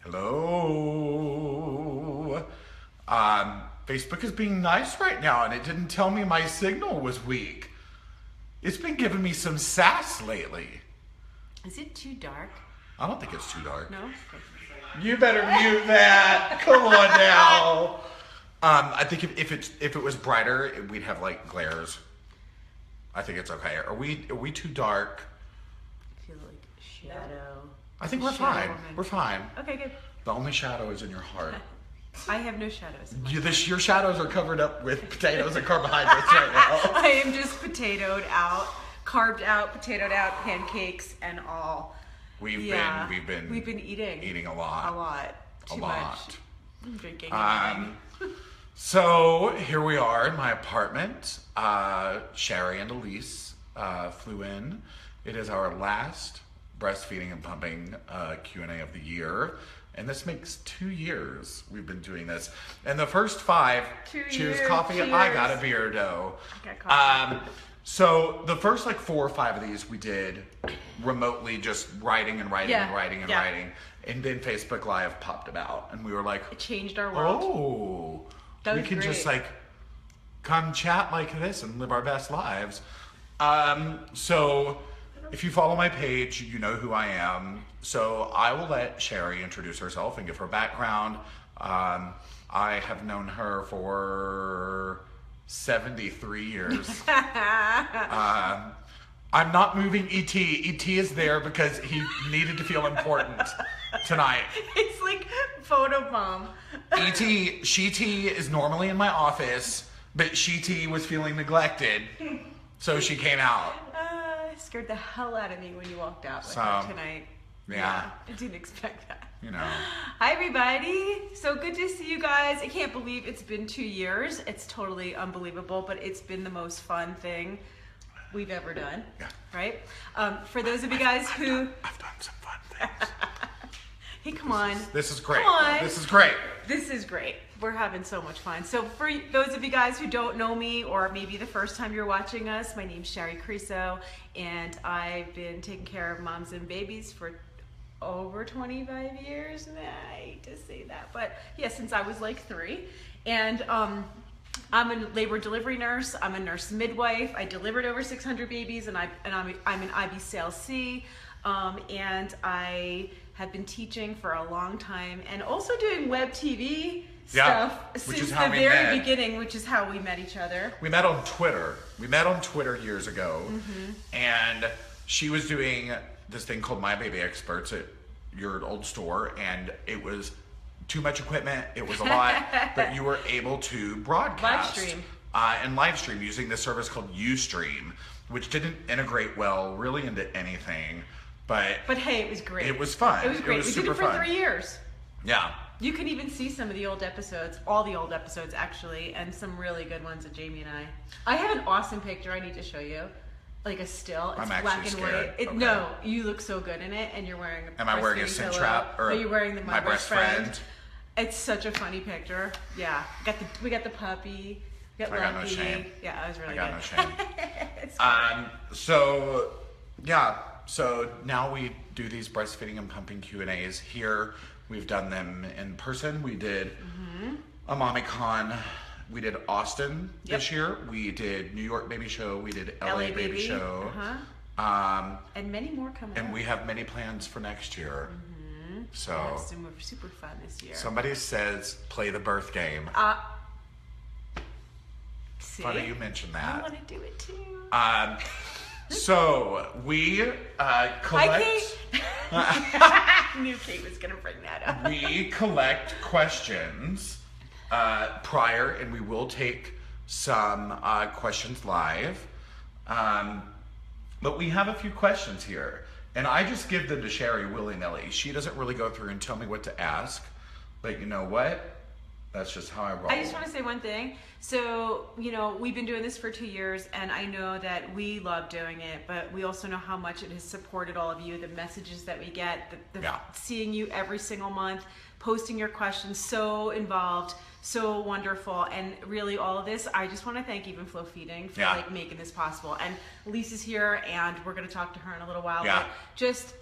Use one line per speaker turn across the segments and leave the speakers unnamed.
Hello. Facebook is being nice right now, and it didn't tell me my signal was weak. It's been giving me some sass lately.
Is it too dark?
I don't think it's too dark.
No?
You better mute that. Come on now. I think if it was brighter, we'd have like glares. I think it's okay. Are we too dark?
I feel like shadow.
I think we're
Shadow
fine.
woman.
We're fine.
Okay, good.
The only shadow is in your heart.
I have no shadows.
Your shadows are covered up with potatoes and carbohydrates right now.
I am just potatoed out, carved out, potatoed out, pancakes and all.
We've been eating a lot.
A lot. Too much. I'm drinking.
So here we are in my apartment. Sherry and Elise flew in. It is our last breastfeeding and pumping Q&A of the year. And this makes 2 years we've been doing this. And the first 5, cheers coffee,
cheers.
I got a beer dough.
I got coffee.
So the first 4 or 5 of these we did remotely, just writing. And then Facebook Live popped about and we were like,
it changed our world.
Oh, we can
great.
just come chat like this and live our best lives. So if you follow my page, you know who I am. So I will let Sherry introduce herself and give her background. I have known her for 73 years. I'm not moving ET. ET is there because he needed to feel important tonight.
It's like photobomb.
ET, She-T is normally in my office, but She-T was feeling neglected, so she came out.
Scared the hell out of me when you walked out with her tonight.
Yeah.
I didn't expect that.
You know.
Hi, everybody. So good to see you guys. I can't believe it's been 2 years. It's totally unbelievable, but it's been the most fun thing we've ever done.
Yeah.
Right? For those of you guys who...
I've done some fun things.
Hey, come on.
This is great.
Come on.
This is great.
This is great. We're having so much fun. So for those of you guys who don't know me, or maybe the first time you're watching us, my name's Sherry Creso, and I've been taking care of moms and babies for over 25 years. I hate to say that, but yeah, since I was 3. And I'm a labor delivery nurse. I'm a nurse midwife. I delivered over 600 babies, and I'm an IB-CLC, and I have been teaching for a long time, and also doing web TV stuff since the very beginning, which is how we met each other.
We met on Twitter. Years ago, and she was doing this thing called My Baby Experts at your old store, and it was too much equipment. It was a lot, but you were able to broadcast live stream using this service called Ustream, which didn't integrate well really into anything. But
hey, it was great.
It was fun.
It was great. We did it for 3 years.
Yeah.
You can even see some of the old episodes, all the old episodes actually, and some really good ones of Jamie and I. I have an awesome picture I need to show you. Like a still. It's black and white.
Okay.
No, you look so good in it, and you're wearing a
Am I wearing a cinch wrap? Or
are you wearing the
my best friend?
It's such a funny picture. Yeah. We got the puppy. We got
I
Lucky.
got no shame.
Yeah, I was really
good.
I
got no shame.
It's
So now we do these breastfeeding and pumping Q&As here. We've done them in person. We did a MommyCon. We did Austin this year. We did New York Baby Show. We did LA Baby Show.
And many more coming up.
And we have many plans for next year. So
we'll have some super fun this year.
Somebody says play the birth game.
See?
Funny you mentioned that.
I want to do it too.
So we collect.
I knew Kate was going to bring that up.
We collect questions prior, and we will take some questions live. But we have a few questions here, and I just give them to Sherry willy-nilly. She doesn't really go through and tell me what to ask, but you know what? That's just how I roll.
I just want to say one thing. So, we've been doing this for 2 years, and I know that we love doing it, but we also know how much it has supported all of you, the messages that we get, seeing you every single month, posting your questions, so involved, so wonderful, and really all of this, I just want to thank Evenflo Feeding for making this possible. And Lisa's here, and we're going to talk to her in a little while.
Yeah.
But just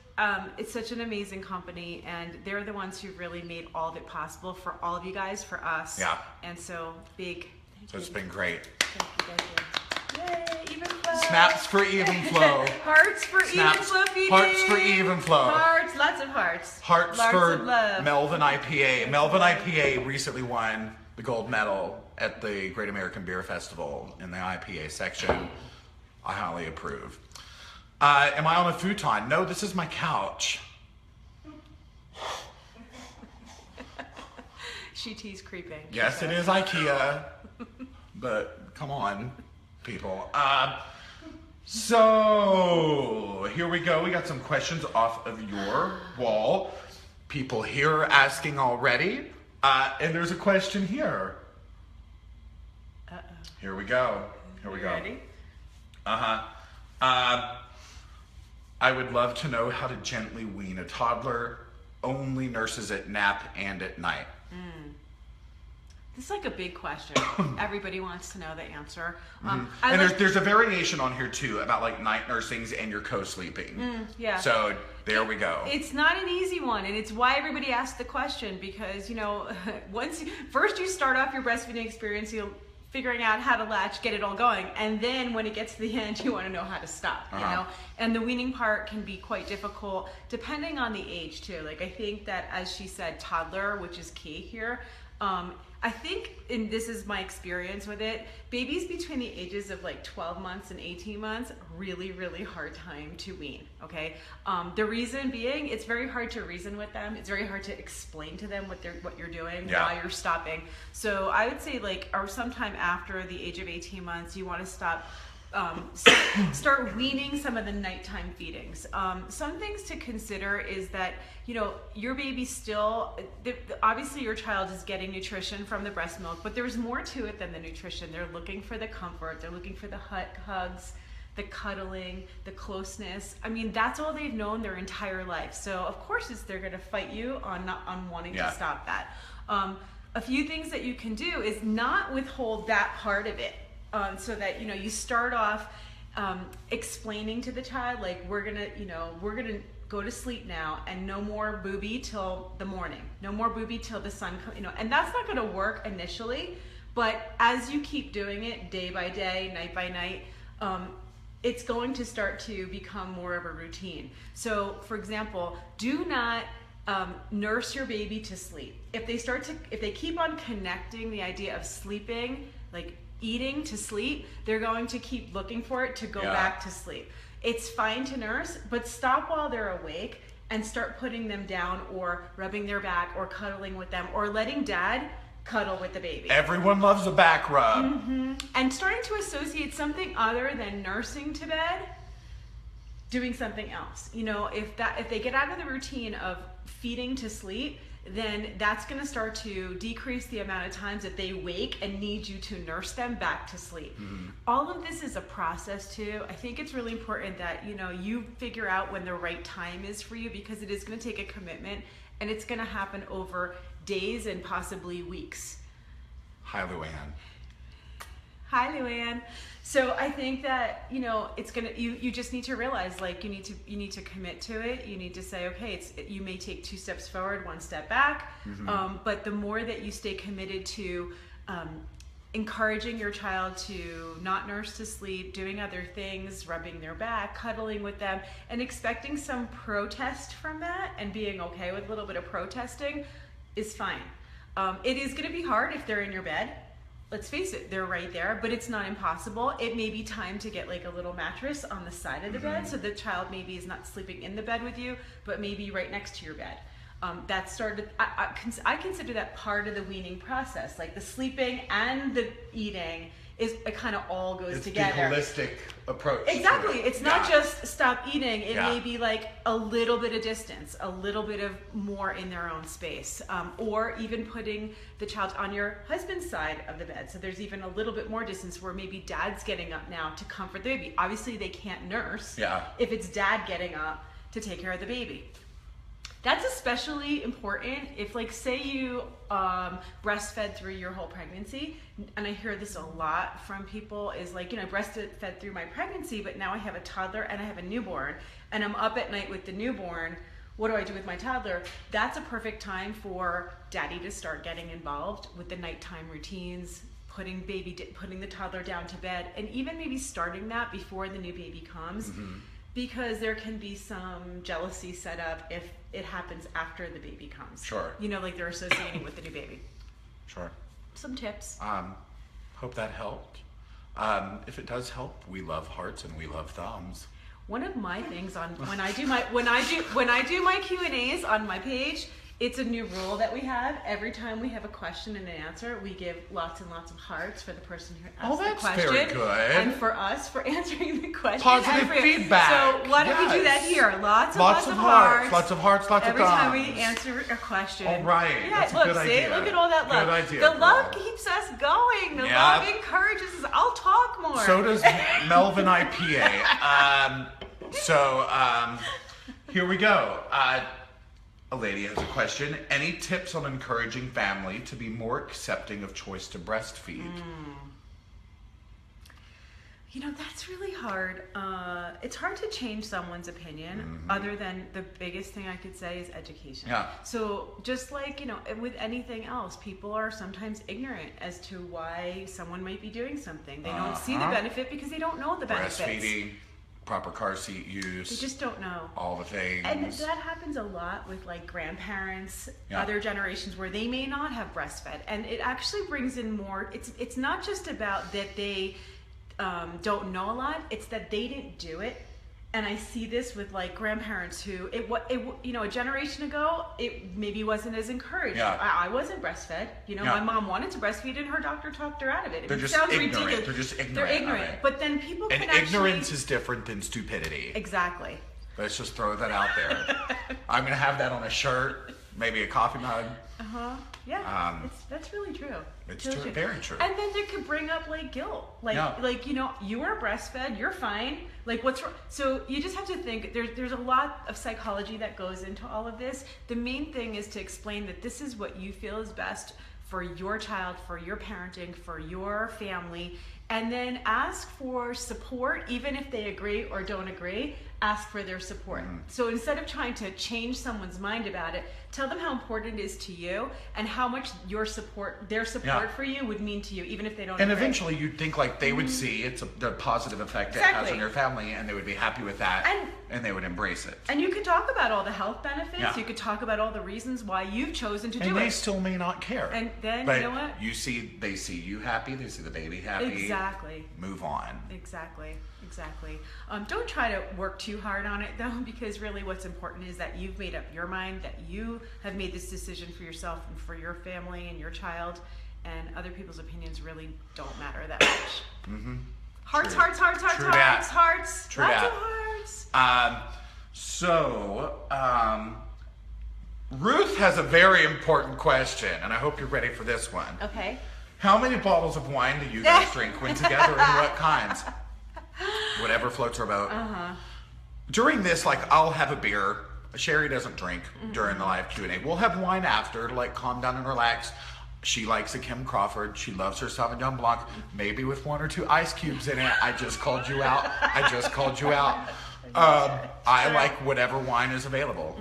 It's such an amazing company, and they're the ones who really made all of it possible for all of you guys, for us.
Yeah.
And so big thank you.
It's been great.
Thank you guys. Yay, Evenflo.
Snaps for Evenflo.
Hearts for
Snaps.
Evenflo Feeding.
Hearts for Evenflo.
Hearts, lots of hearts.
Hearts
Lots
for
of love.
Melvin IPA. Melvin IPA recently won the gold medal at the Great American Beer Festival in the IPA section. I highly approve. Am I on a futon? No, this is my couch.
Sheety's creeping.
Yes, it is IKEA, but come on, people. So here we go. We got some questions off of your wall. People here are asking already, and there's a question here. Here we go. Here we go.
Ready?
I would love to know how to gently wean a toddler. Only nurses at nap and at night.
This is like a big question. Everybody wants to know the answer.
And there's a variation on here too about like night nursings and your co-sleeping.
Yeah.
So there we go.
It's not an easy one, and it's why everybody asks the question, because, you know, first you start off your breastfeeding experience, you're figuring out how to latch, get it all going, and then when it gets to the end, you want to know how to stop, you know? And the weaning part can be quite difficult depending on the age too. Like, I think that, as she said, toddler, which is key here. I think, and this is my experience with it, babies between the ages of like 12 months and 18 months, really, really hard time to wean, okay? The reason being, it's very hard to reason with them. It's very hard to explain to them what you're doing, why you're stopping. So I would say, like, or sometime after the age of 18 months, you want to start weaning some of the nighttime feedings. Some things to consider is that, you know, your baby still, obviously your child is getting nutrition from the breast milk, but there's more to it than the nutrition. They're looking for the comfort, they're looking for the hugs, the cuddling, the closeness. I mean, that's all they've known their entire life. So of course they're gonna fight you on wanting to stop that. A few things that you can do is not withhold that part of it. So that, you know, you start off explaining to the child, like, we're gonna go to sleep now, and no more booby till the morning, no more booby till the sun comes, you know, and that's not gonna work initially, but as you keep doing it day by day, night by night, it's going to start to become more of a routine. So, for example, do not nurse your baby to sleep. If they keep on connecting the idea of sleeping, like eating to sleep, they're going to keep looking for it to go back to sleep. It's fine to nurse, but stop while they're awake and start putting them down, or rubbing their back, or cuddling with them, or letting dad cuddle with the baby.
Everyone loves a back rub.
And starting to associate something other than nursing to bed, doing something else. You know, if they get out of the routine of feeding to sleep, then that's going to start to decrease the amount of times that they wake and need you to nurse them back to sleep. All of this is a process too. I think it's really important that, you know, you figure out when the right time is for you, because it is going to take a commitment, and it's going to happen over days and possibly weeks.
Hi, Luann.
Hi, Luann. So I think that, you know, it's gonna, you just need to realize, like, you need to commit to it. You need to say, okay, you may take 2 steps forward, 1 step back, but the more that you stay committed to encouraging your child to not nurse to sleep, doing other things, rubbing their back, cuddling with them, and expecting some protest from that, and being okay with a little bit of protesting, is fine. It is going to be hard if they're in your bed. Let's face it, they're right there, but it's not impossible. It may be time to get like a little mattress on the side of the bed, so the child maybe is not sleeping in the bed with you, but maybe right next to your bed. I consider that part of the weaning process. Like, the sleeping and the eating it kind of all goes together.
It's the holistic approach.
Exactly. It's not just stop eating. It may be like a little bit of distance, a little bit of more in their own space, or even putting the child on your husband's side of the bed. So there's even a little bit more distance where maybe dad's getting up now to comfort the baby. Obviously, they can't nurse if it's dad getting up to take care of the baby. That's especially important if, like, say you breastfed through your whole pregnancy, and I hear this a lot from people, is like, I breastfed through my pregnancy, but now I have a toddler and I have a newborn, and I'm up at night with the newborn. What do I do with my toddler? That's a perfect time for daddy to start getting involved with the nighttime routines, putting the toddler down to bed, and even maybe starting that before the new baby comes, because there can be some jealousy set up if it happens after the baby comes.
Sure.
Like they're associating with the new baby.
Sure.
Some tips.
Hope that helped. If it does help, we love hearts and we love thumbs.
One of my things when I do my Q&As on my page, it's a new rule that we have. Every time we have a question and an answer, we give lots and lots of hearts for the person who asked the question.
Very good.
And for us for answering the question.
Positive feedback.
So why don't we do that here? Lots of
hearts. Lots of hearts, lots of thumbs.
Every time we answer a question.
All right.
Yeah,
that's
look,
a good idea.
Look at all that love.
Good idea.
The love keeps us going. The love encourages us. I'll talk more.
So does Melvin IPA. Here we go. A lady has a question. Any tips on encouraging family to be more accepting of choice to breastfeed?
That's really hard. It's hard to change someone's opinion, other than the biggest thing I could say is education.
Yeah.
So just like, with anything else, people are sometimes ignorant as to why someone might be doing something. They don't see the benefit because they don't know the benefits.
Breastfeeding, proper car seat use.
They just don't know.
All the things.
And that happens a lot with like grandparents, other generations where they may not have breastfed. And it actually brings in more, it's not just about that they don't know a lot, it's that they didn't do it. And I see this with like grandparents who, a generation ago, it maybe wasn't as encouraged.
Yeah.
I wasn't breastfed. My mom wanted to breastfeed and her doctor talked her out of it.
They're just
sounds
ignorant.
ridiculous.
They're just ignorant.
They're ignorant. But then people can
ignorance is different than stupidity.
Exactly.
Let's just throw that out there. I'm going to have that on a shirt, maybe a coffee mug.
Yeah, that's really true.
It's true. Very true.
And then it could bring up like guilt, you were breastfed, you're fine. Like what's wrong? So you just have to think. There's a lot of psychology that goes into all of this. The main thing is to explain that this is what you feel is best for your child, for your parenting, for your family, and then ask for support, even if they agree or don't agree. Ask for their support. So instead of trying to change someone's mind about it, tell them how important it is to you and how much their support for you would mean to you, even if they don't agree.
And eventually you'd think like they would see the positive effect it has on your family, and they would be happy with that, and they would embrace it.
And you could talk about all the health benefits. Yeah. You could talk about all the reasons why you've chosen to do it.
And they still may not care.
And then,
but
you know what?
They see you happy, they see the baby happy.
Exactly.
Move on.
Exactly. Don't try to work too hard on it though, because really what's important is that you've made up your mind, that you have made this decision for yourself and for your family and your child, and other people's opinions really don't matter that much. Hearts.
True
Lots
that.
of hearts.
Ruth has a very important question, and I hope you're ready for this one.
Okay.
How many bottles of wine do you guys drink when together, and what kinds? Whatever floats her boat. During this, I'll have a beer. Sherry doesn't drink during the live Q&A. We'll have wine after to calm down and relax. She likes a Kim Crawford. She loves her Sauvignon Blanc, maybe with 1 or 2 ice cubes in it. I just called you out. I like whatever wine is available.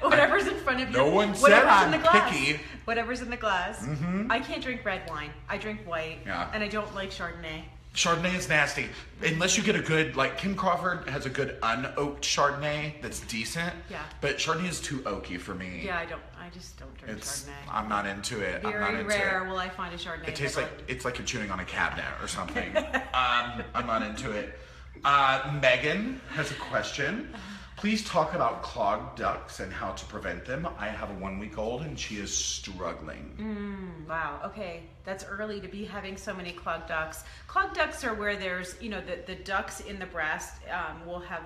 Whatever's in front of you.
No one said I'm picky.
Whatever's in the glass. I can't drink red wine. I drink white. Yeah. And I don't like Chardonnay.
Chardonnay is nasty. Unless you get a good, Kim Crawford has a good unoaked Chardonnay that's decent. Yeah. But Chardonnay is too oaky for me.
Yeah, I just don't drink Chardonnay.
I'm not into it.
Very rare will I find a Chardonnay.
It tastes it's like you're chewing on a cabinet or something. I'm not into it. Megan has a question. Please talk about clogged ducts and how to prevent them. I have a 1-week-old and she is struggling.
Wow. Okay. That's early to be having so many clogged ducts. Clogged ducts are where there's, the ducts in the breast will have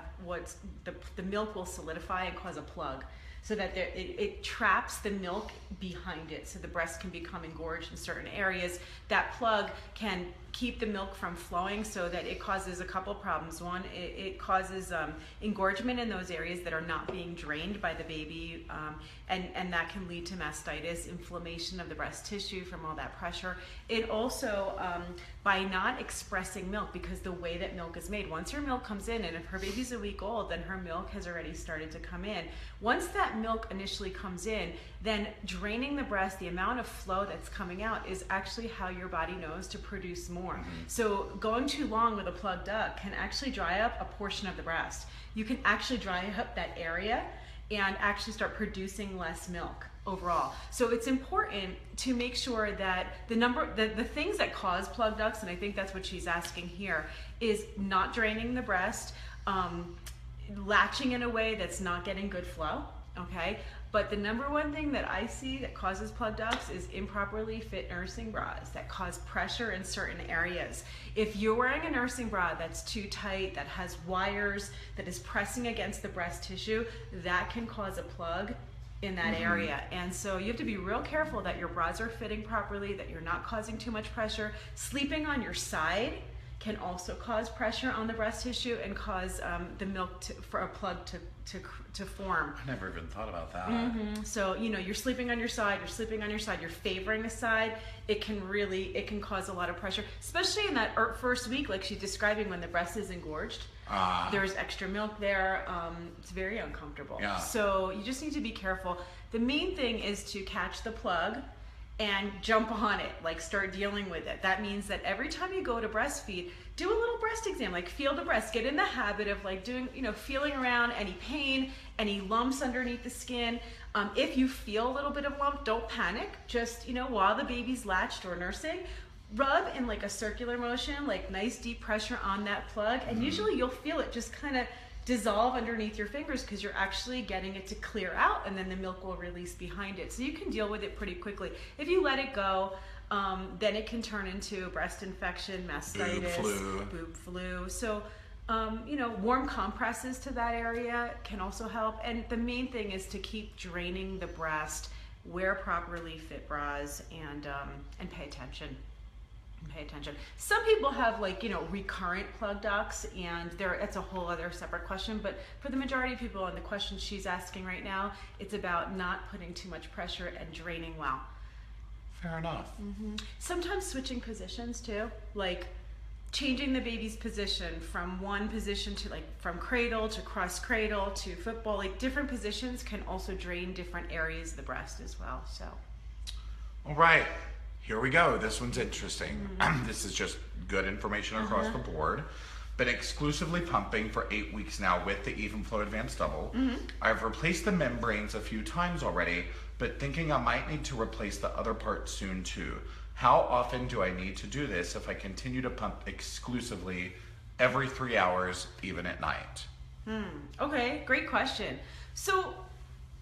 the milk will solidify and cause a plug, so that it traps the milk behind it, so the breast can become engorged in certain areas. That plug can keep the milk from flowing, so that it causes a couple problems. One, it causes engorgement in those areas that are not being drained by the baby, and that can lead to mastitis, inflammation of the breast tissue from all that pressure. It also, by not expressing milk, because the way that milk is made, once your milk comes in, and if her baby's a week old, then her milk has already started to come in. Once that milk initially comes in, then draining the breast, the amount of flow that's coming out is actually how your body knows to produce more. So going too long with a plugged duct can actually dry up a portion of the breast. You can actually dry up that area and actually start producing less milk overall. So it's important to make sure that the things that cause plugged ducts, and I think that's what she's asking here, is not draining the breast, latching in a way that's not getting good flow, okay? But the number one thing that I see that causes plugged ducts is improperly fit nursing bras that cause pressure in certain areas. If you're wearing a nursing bra that's too tight, that has wires, that is pressing against the breast tissue, that can cause a plug in that area. And so you have to be real careful that your bras are fitting properly, that you're not causing too much pressure. Sleeping on your side can also cause pressure on the breast tissue and cause the milk for a plug to form.
I never even thought about that.
So, you know, you're sleeping on your side, you're favoring a side, it can cause a lot of pressure, especially in that first week, like she's describing, when the breast is engorged. There's extra milk there. It's very uncomfortable.
Yeah.
So you just need to be careful. The main thing is to catch the plug and jump on it, like start dealing with it. That means that every time you go to breastfeed, do a little breast exam, like feel the breast, get in the habit of like doing, you know, feeling around any pain, any lumps underneath the skin. If you feel a little bit of lump, don't panic. Just, you know, while the baby's latched or nursing, rub in like a circular motion, like nice deep pressure on that plug, and usually you'll feel it just kind of dissolve underneath your fingers, because you're actually getting it to clear out, and then the milk will release behind it. So you can deal with it pretty quickly. If you let it go, then it can turn into breast infection, mastitis, boob flu. So, you know, warm compresses to that area can also help. And the main thing is to keep draining the breast, wear properly fit bras, and pay attention. Some people have, like, you know, recurrent plug ducts, and it's a whole other separate question, but for the majority of people, and the question she's asking right now, it's about not putting too much pressure and draining well.
Fair enough.
Sometimes switching positions too, like changing the baby's position from one position to, like, from cradle to cross cradle to football, like different positions can also drain different areas of the breast as well. So
all right, here we go. This one's interesting. This is just good information across the board. Been exclusively pumping for 8 weeks now with the Evenflo Advanced Double. I've replaced the membranes a few times already, but thinking I might need to replace the other part soon too. How often do I need to do this if I continue to pump exclusively every 3 hours, even at night?
Okay, great question. So,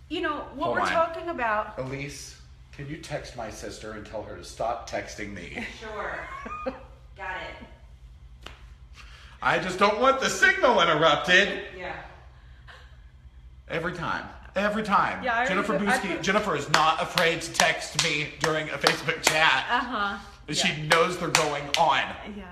you know, what we're talking about...
Elise, can you text my sister and tell her to stop texting me?
Sure. Got it.
I just don't want the signal interrupted.
Yeah.
Every time. Yeah, Jennifer is not afraid to text me during a Facebook chat. She knows they're going on.
Yeah.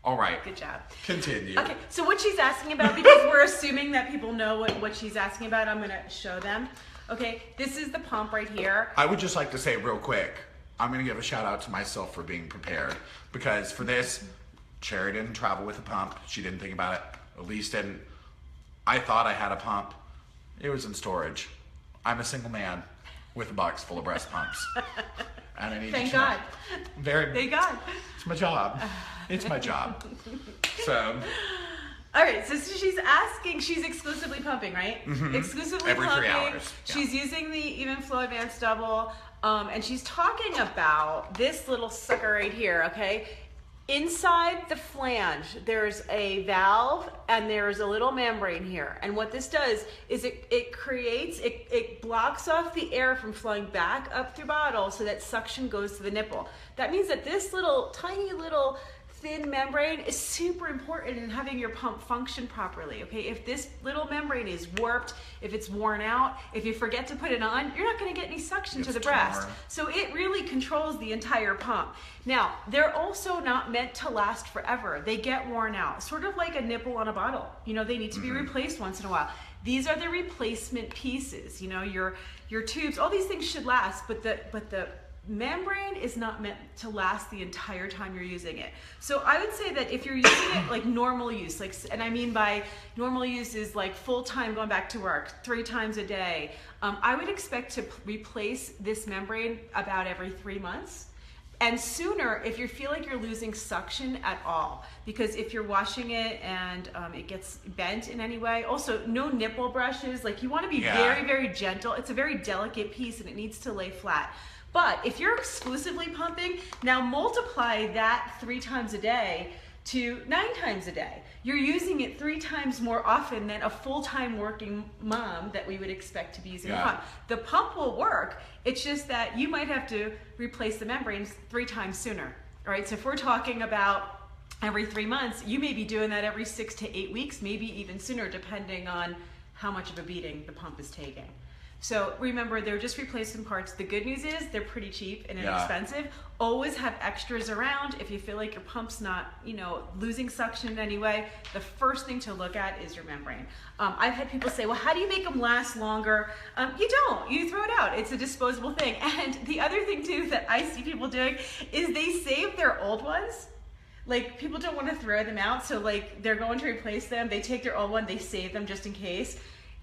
All right.
Good job.
Continue.
Okay, so what she's asking about, because we're assuming that people know what she's asking about, I'm going to show them. Okay, this is the pump right here.
I would just like to say real quick, I'm going to give a shout out to myself for being prepared, because for this, Cherry didn't travel with a pump. She didn't think about it. Elise didn't. I thought I had a pump. It was in storage. I'm a single man with a box full of breast pumps. And I need
Thank God.
Thank God. It's my job. It's my job. So.
All right, so she's asking, she's exclusively pumping, right? Exclusively
every
pumping.
3 hours. Yeah.
She's using the Evenflo Advanced Double, and she's talking about this little sucker right here, okay? Inside the flange, there's a valve and there's a little membrane here. And what this does is it blocks off the air from flowing back up through bottle, so that suction goes to the nipple. That means that this little, tiny little thin membrane is super important in having your pump function properly, okay? If this little membrane is warped, if it's worn out, if you forget to put it on, you're not gonna get any suction to the breast. So it really controls the entire pump. Now, they're also not meant to last forever. They get worn out, sort of like a nipple on a bottle. You know, they need to be replaced once in a while. These are the replacement pieces. You know, your tubes, all these things should last, but the membrane is not meant to last the entire time you're using it. So I would say that if you're using it like normal use, like, and I mean by normal use is like full time going back to work 3 times a day, I would expect to replace this membrane about every 3 months. And sooner if you feel like you're losing suction at all, because if you're washing it and it gets bent in any way. Also, no nipple brushes. Like, you want to be very, very gentle. It's a very delicate piece and it needs to lay flat. But if you're exclusively pumping, now multiply that 3 times a day to 9 times a day. You're using it 3 times more often than a full-time working mom that we would expect to be using the pump. The pump will work. It's just that you might have to replace the membranes 3 times sooner. All right, so if we're talking about every 3 months, you may be doing that every 6 to 8 weeks, maybe even sooner, depending on how much of a beating the pump is taking. So remember, they're just replacement parts. The good news is they're pretty cheap and inexpensive. Always have extras around. If you feel like your pump's not, you know, losing suction in any way, the first thing to look at is your membrane. I've had people say, well, how do you make them last longer? You don't. You throw it out. It's a disposable thing. And the other thing, too, that I see people doing is they save their old ones. Like, people don't want to throw them out, so like they're going to replace them. They take their old one, they save them just in case.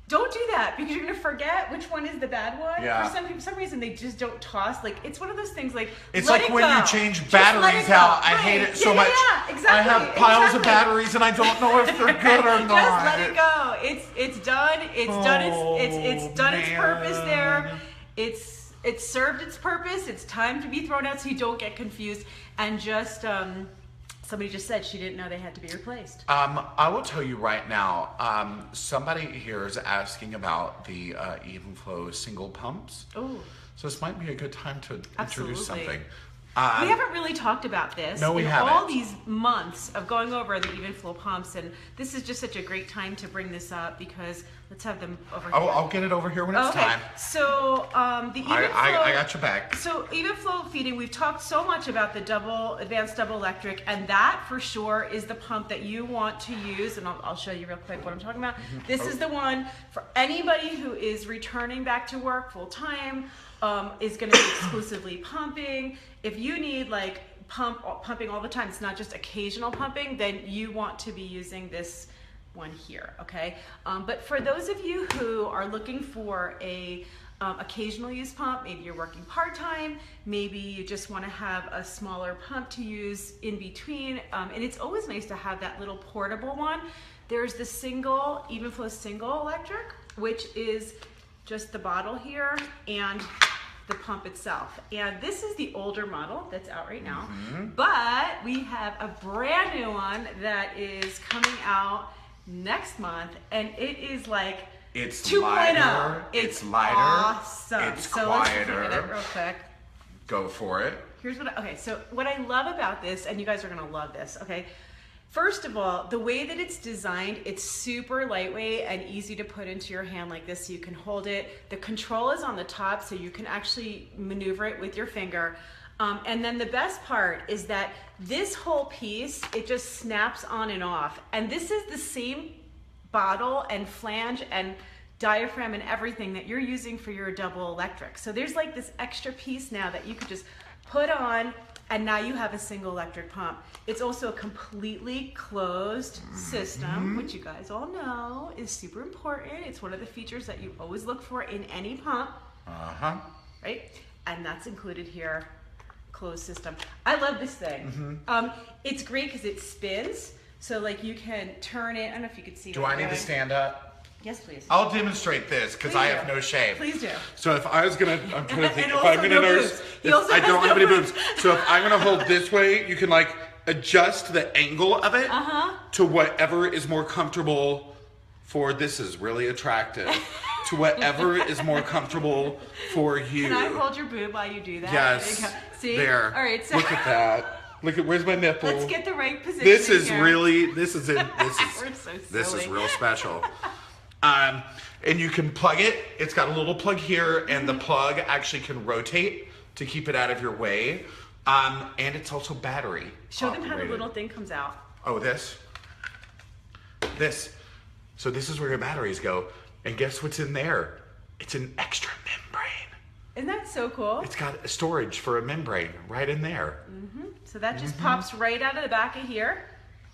Don't do that, because you're gonna forget which one is the bad one. For some reason they just don't toss. Like, it's one of those things, like,
it's like when you change batteries out. I hate it so much.
Exactly.
I have piles of batteries and I don't know if they're good or not.
Just let it go. It's done. It's done. It's done its purpose there. It's served its purpose. It's time to be thrown out, so you don't get confused. And just somebody just said she didn't know they had to be replaced.
I will tell you right now, somebody here is asking about the Evenflo single pumps.
Oh.
So this might be a good time to introduce something.
We haven't really talked about this
in
haven't. All these months of going over the Evenflo pumps, and this is just such a great time to bring this up, because let's have them over here.
I'll get it over here when it's time.
So the Evenflo,
I got your back.
So Evenflo Feeding, we've talked so much about the advanced double electric, and that for sure is the pump that you want to use, and I'll show you real quick what I'm talking about. This is the one for anybody who is returning back to work full time, is going to be exclusively pumping. If you need like pumping all the time, it's not just occasional pumping, then you want to be using this one here, okay? But for those of you who are looking for a occasional use pump, maybe you're working part-time, maybe you just want to have a smaller pump to use in between, and it's always nice to have that little portable one. There's the Evenflo single electric, which is just the bottle here and the pump itself. And this is the older model that's out right now, but we have a brand new one that is coming out next month, and it is like
it's
2.0.
lighter. It's lighter.
Awesome.
It's
so
quieter.
Let's look at it real quick.
Go for it.
Here's so what I love about this, and you guys are gonna love this, okay? First of all, the way that it's designed, it's super lightweight and easy to put into your hand like this, so you can hold it. The control is on the top, so you can actually maneuver it with your finger. And then the best part is that this whole piece, it just snaps on and off. And this is the same bottle and flange and diaphragm and everything that you're using for your double electric. So there's like this extra piece now that you could just put on, and now you have a single electric pump. It's also a completely closed system, which you guys all know is super important. It's one of the features that you always look for in any pump, right? And that's included here, closed system. I love this thing. It's great because it spins, so like you can turn it. I don't know if you could see.
Do I need to stand up?
Yes, please.
I'll demonstrate this because I have no shame.
Please do.
So if I was gonna, I'm trying to think,
And
if I'm gonna
boobs.
I don't have any boobs. So if I'm gonna hold this way, you can like adjust the angle of it to whatever is more comfortable for, this is really attractive, to whatever is more comfortable for you.
Can I hold your boob while you do that?
Yes.
There you go. See?
There.
All right. So
look at that. Look at, where's my nipple?
Let's get the right position.
This is
here.
really, this is it.
We're so
This is
silly.
real special. And you can plug it. It's got a little plug here, and the plug actually can rotate to keep it out of your way. And it's also battery
Show them how the
operated.
little thing comes out.
Oh, this. So this is where your batteries go. And guess what's in there? It's an extra membrane.
Isn't that so cool?
It's got a storage for a membrane right in there.
So that just pops right out of the back of here.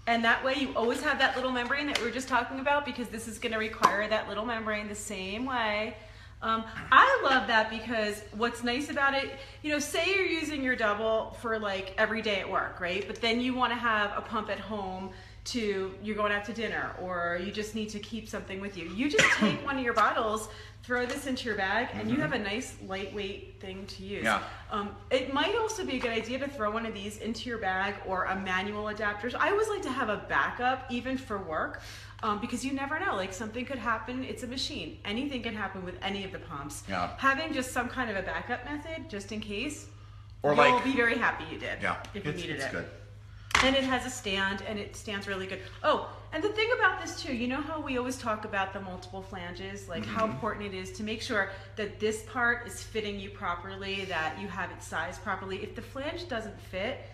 And that way you always have that little membrane that we were just talking about, because this is going to require that little membrane the same way. I love that because what's nice about it, you know, say you're using your double for like every day at work, right? But then you want to have a pump at home you're going out to dinner, or you just need to keep something with you. You just take one of your bottles, throw this into your bag, and you have a nice lightweight thing to use.
Yeah.
It might also be a good idea to throw one of these into your bag, or a manual adapter. I always like to have a backup, even for work, because you never know, like something could happen. It's a machine. Anything can happen with any of the pumps.
Yeah.
Having just some kind of a backup method, just in case,
Or
you'll
like,
be very happy you did.
yeah,
if you needed
it's
it.
good.
And it has a stand, and it stands really good. Oh, and the thing about this too, you know how we always talk about the multiple flanges, like how important it is to make sure that this part is fitting you properly, that you have it sized properly. If the flange doesn't fit,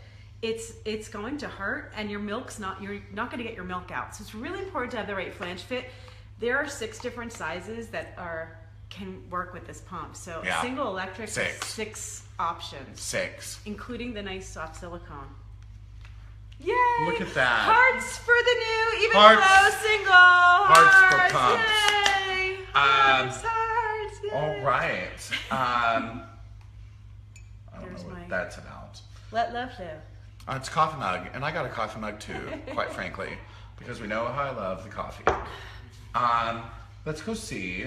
it's going to hurt, and you're not going to get your milk out. So it's really important to have the right flange fit. There are 6 different sizes that can work with this pump. So
Yeah.
a single electric has
6.
6 options,
6.
including the nice soft silicone. Yay!
Look at that.
Hearts for the new
Hearts.
Evenflo single.
Hearts for pumps.
Yay! Hearts, yay.
All right. I don't
Here's
know what
my-
that's about.
Let love live.
It's a coffee mug, and I got a coffee mug too, quite frankly, because we know how I love the coffee. Let's go see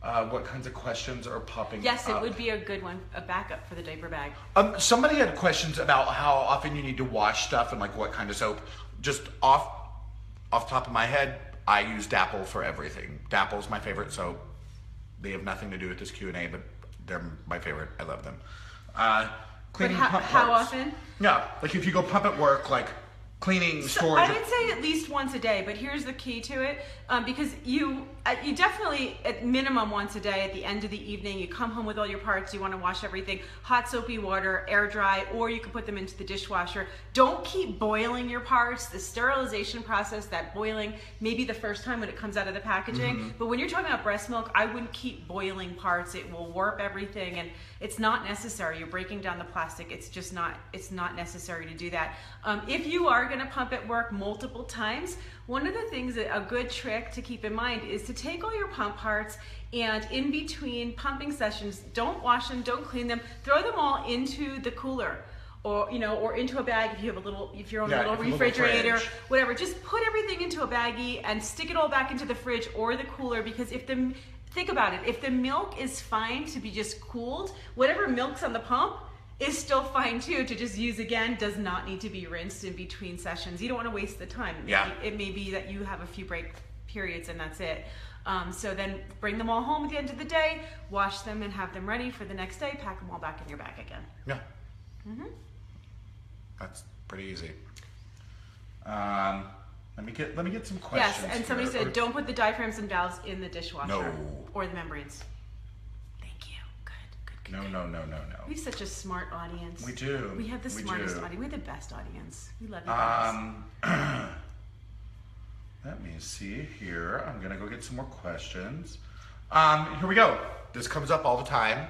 what kinds of questions are popping
Yes,
up.
it would be a good one, a backup for the diaper bag.
Somebody had questions about how often you need to wash stuff and like what kind of soap. Just off top of my head, I use Dapple for everything. Dapple's my favorite soap. They have nothing to do with this Q&A, but they're my favorite. I love them.
But
Cleaning
how
pump parts.
often?
Yeah, like if you go pump at work, like cleaning, storage.
I would say at least once a day, but here's the key to it. Because you definitely, at minimum once a day, at the end of the evening, you come home with all your parts, you want to wash everything, hot soapy water, air dry, or you can put them into the dishwasher. Don't keep boiling your parts. The sterilization process, that boiling, maybe the first time when it comes out of the packaging, but when you're talking about breast milk, I wouldn't keep boiling parts. It will warp everything, and it's not necessary. You're breaking down the plastic. It's not necessary to do that. If you are going to pump at work multiple times, one of the things that a good trick to keep in mind is to take all your pump parts, and in between pumping sessions, don't wash them, don't clean them, throw them all into the cooler, or into a bag if you have if you're on a little refrigerator, whatever. Just put everything into a baggie and stick it all back into the fridge or the cooler, because think about it, if the milk is fine to be just cooled, whatever milk's on the pump is still fine too to just use again, does not need to be rinsed in between sessions. You don't want to waste the time. It may be that you have a few break periods and that's it. So then bring them all home at the end of the day, wash them and have them ready for the next day, pack them all back in your bag again.
Yeah. That's pretty easy. Let me get some questions.
Yes, and somebody
here.
said don't put the diaphragms and valves in the dishwasher.
No.
Or the membranes. Thank you. Good.
No.
We have such a smart audience.
We do.
We have the
We
smartest
do.
audience. We have the best audience. We love you guys.
Let me see here. I'm gonna go get some more questions. Here we go. This comes up all the time,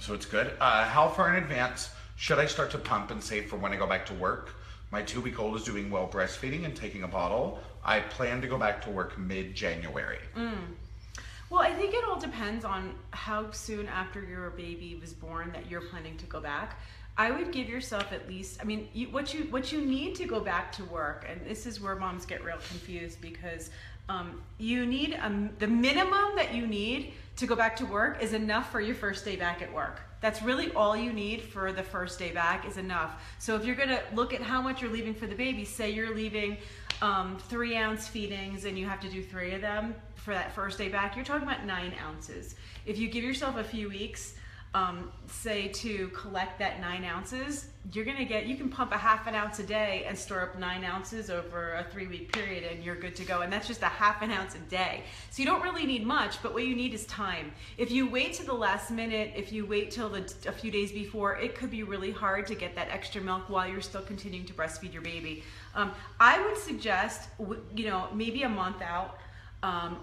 so it's good. How far in advance should I start to pump and save for when I go back to work? My 2-week-old is doing well breastfeeding and taking a bottle. I plan to go back to work mid-January.
Well, I think it all depends on how soon after your baby was born that you're planning to go back. I would give yourself at least, what you need to go back to work, and this is where moms get real confused, because you need the minimum that you need to go back to work is enough for your first day back at work. That's really all you need for the first day back is enough. So if you're gonna look at how much you're leaving for the baby, say you're leaving 3-ounce feedings and you have to do 3 of them for that first day back, you're talking about 9 ounces. If you give yourself a few weeks, say to collect that 9 ounces, you can pump a half an ounce a day and store up 9 ounces over a 3-week period, and you're good to go. And that's just a half an ounce a day. So you don't really need much, but what you need is time. If you wait to the last minute, if you wait till a few days before, it could be really hard to get that extra milk while you're still continuing to breastfeed your baby. I would suggest, maybe a month out,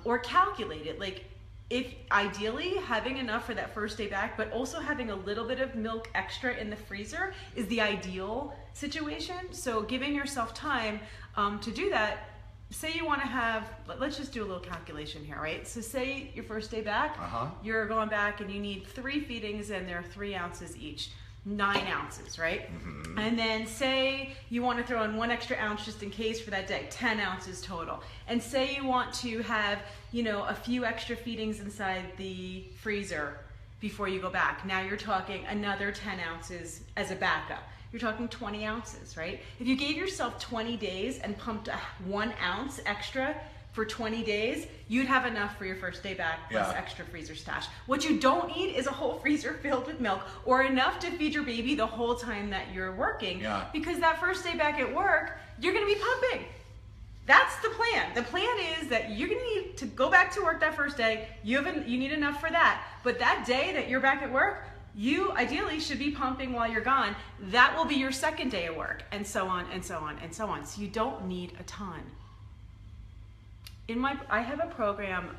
or calculate it. Like, if ideally having enough for that first day back, but also having a little bit of milk extra in the freezer is the ideal situation. So giving yourself time to do that. Say you want to have, let's just do a little calculation here, right? So say your first day back, you're going back and you need 3 feedings and they're 3 ounces each. 9 ounces, right? And then say you want to throw in 1 extra ounce just in case for that day, 10 ounces total. And say you want to have, a few extra feedings inside the freezer before you go back. Now you're talking another 10 ounces as a backup. You're talking 20 ounces, right? If you gave yourself 20 days and pumped 1 ounce extra for 20 days, you'd have enough for your first day back plus extra freezer stash. What you don't need is a whole freezer filled with milk, or enough to feed your baby the whole time that you're working. Because that first day back at work, you're gonna be pumping. That's the plan. The plan is that you're gonna need to go back to work that first day. You need enough for that. But that day that you're back at work, you ideally should be pumping while you're gone. That will be your second day of work, and so on and so on and so on. So you don't need a ton. I have a program,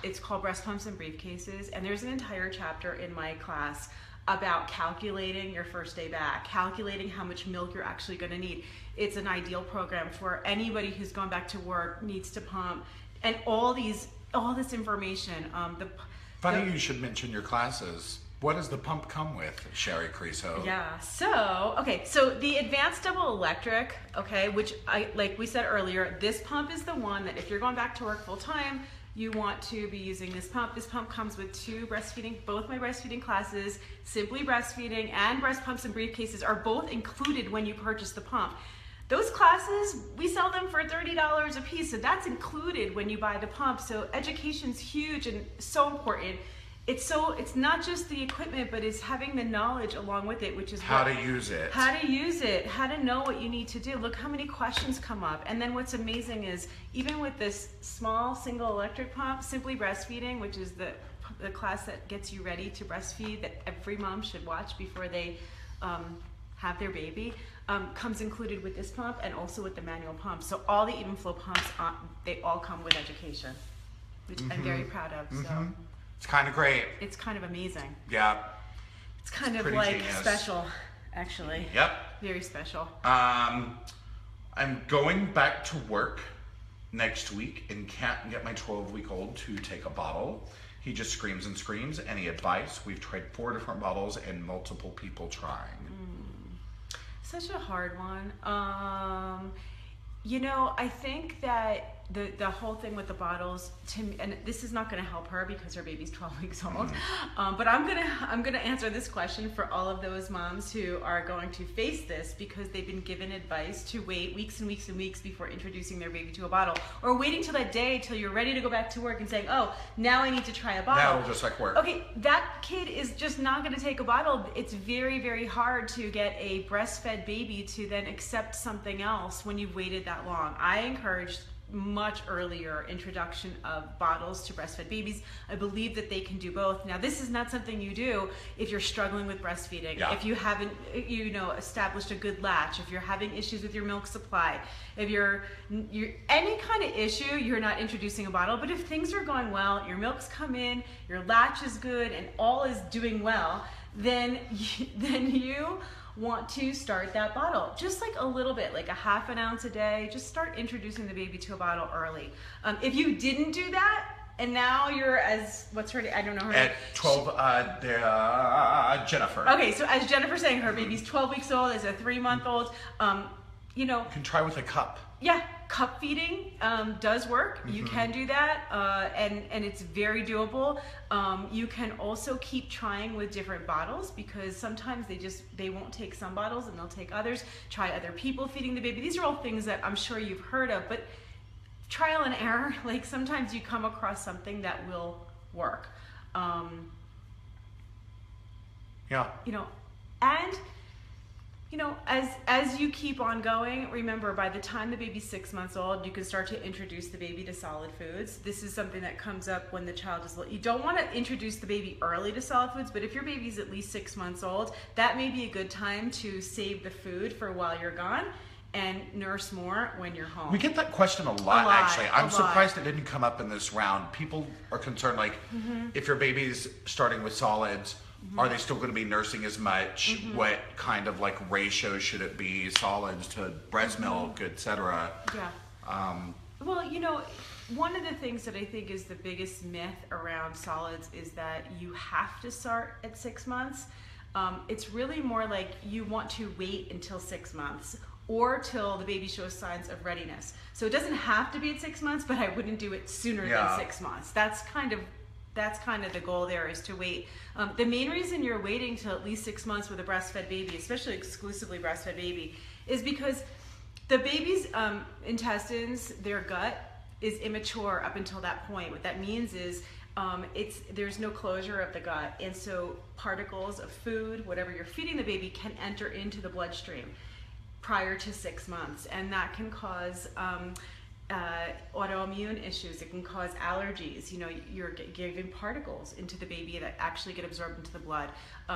it's called Breast Pumps and Briefcases, and there's an entire chapter in my class about calculating your first day back, calculating how much milk you're actually going to need. It's an ideal program for anybody who's gone back to work, needs to pump, and all this information.
Funny you should mention your classes. What does the pump come with, Sherry Creaso?
Yeah, so the advanced double electric, which like we said earlier, this pump is the one that if you're going back to work full time, you want to be using this pump. This pump comes with both my breastfeeding classes, Simply Breastfeeding and Breast Pumps and Briefcases are both included when you purchase the pump. Those classes, we sell them for $30 a piece, so that's included when you buy the pump. So education's huge and so important. It's not just the equipment, but it's having the knowledge along with it, which is
how to use it,
how to know what you need to do. Look how many questions come up. And then what's amazing is even with this small single electric pump, Simply Breastfeeding, which is the class that gets you ready to breastfeed that every mom should watch before they have their baby, comes included with this pump and also with the manual pump. So all the Evenflo pumps, they all come with education, which I'm very proud of. So.
It's kind of great.
It's kind of amazing.
Yeah.
It's kind of like genius. Special, actually.
Yep.
Very special.
I'm going back to work next week and can't get my 12-week-old to take a bottle. He just screams and screams. Any advice? We've tried 4 different bottles and multiple people trying.
Such a hard one. I think that the whole thing with the bottles, and this is not going to help her because her baby's 12 weeks old, but I'm gonna answer this question for all of those moms who are going to face this because they've been given advice to wait weeks and weeks and weeks before introducing their baby to a bottle, or waiting till that day till you're ready to go back to work and saying, oh, now I need to try a bottle.
That'll just like work.
Okay, that kid is just not going to take a bottle. It's very, very hard to get a breastfed baby to then accept something else when you've waited that long. I encourage much earlier introduction of bottles to breastfed babies. I believe that they can do both. Now, this is not something you do if you're struggling with breastfeeding, if you haven't, established a good latch, if you're having issues with your milk supply, if you're any kind of issue, you're not introducing a bottle. But if things are going well, your milk's come in, your latch is good, and all is doing well, then you want to start that bottle just like a little bit, like a half an ounce a day. Just start introducing the baby to a bottle early. If you didn't do that and now you're what's her name? I don't know her name.
At 12, Jennifer.
Okay, so as Jennifer's saying, her baby's 12 weeks old, is a 3-month-old. You can
try with a cup.
Yeah, cup feeding does work. You can do that, and it's very doable. You can also keep trying with different bottles because sometimes they won't take some bottles and they'll take others. Try other people feeding the baby. These are all things that I'm sure you've heard of, but trial and error. Like sometimes you come across something that will work.
Yeah.
And as you keep on going, remember, by the time the baby's 6 months old, you can start to introduce the baby to solid foods. This is something that comes up when the child is little. You don't want to introduce the baby early to solid foods, but if your baby's at least 6 months old, that may be a good time to save the food for while you're gone and nurse more when you're home.
We get that question a lot, actually. I'm surprised it didn't come up in this round. People are concerned, like, if your baby's starting with solids, are they still going to be nursing as much? What kind of like ratio should it be, solids to breast milk, etc.?
Yeah. Well, one of the things that I think is the biggest myth around solids is that you have to start at 6 months. It's really more like you want to wait until 6 months or till the baby shows signs of readiness. So it doesn't have to be at 6 months, but I wouldn't do it sooner than 6 months. That's kind of the goal there, is to wait. The main reason you're waiting till at least 6 months with a breastfed baby, especially exclusively breastfed baby, is because the baby's intestines, their gut, is immature up until that point. What that means is there's no closure of the gut, and so particles of food, whatever you're feeding the baby, can enter into the bloodstream prior to 6 months, and that can cause autoimmune issues. It can cause allergies. You're giving particles into the baby that actually get absorbed into the blood.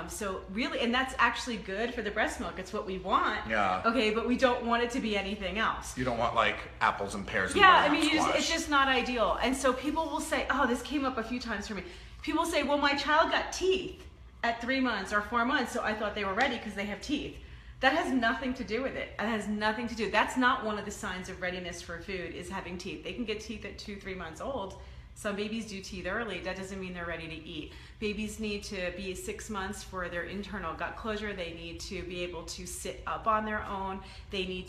So really, and that's actually good for the breast milk. It's what we want.
Yeah.
Okay, but we don't want it to be anything else.
You don't want like apples and pears.
Yeah,
and
it's just not ideal. And so people will say, oh, this came up a few times for me. People say, well, my child got teeth at 3 months or 4 months, so I thought they were ready because they have teeth. That has nothing to do with it. It has nothing to do. That's not one of the signs of readiness for food, is having teeth. They can get teeth at 2-3 months old. Some babies do teeth early. That doesn't mean they're ready to eat. Babies need to be 6 months for their internal gut closure. They need to be able to sit up on their own. They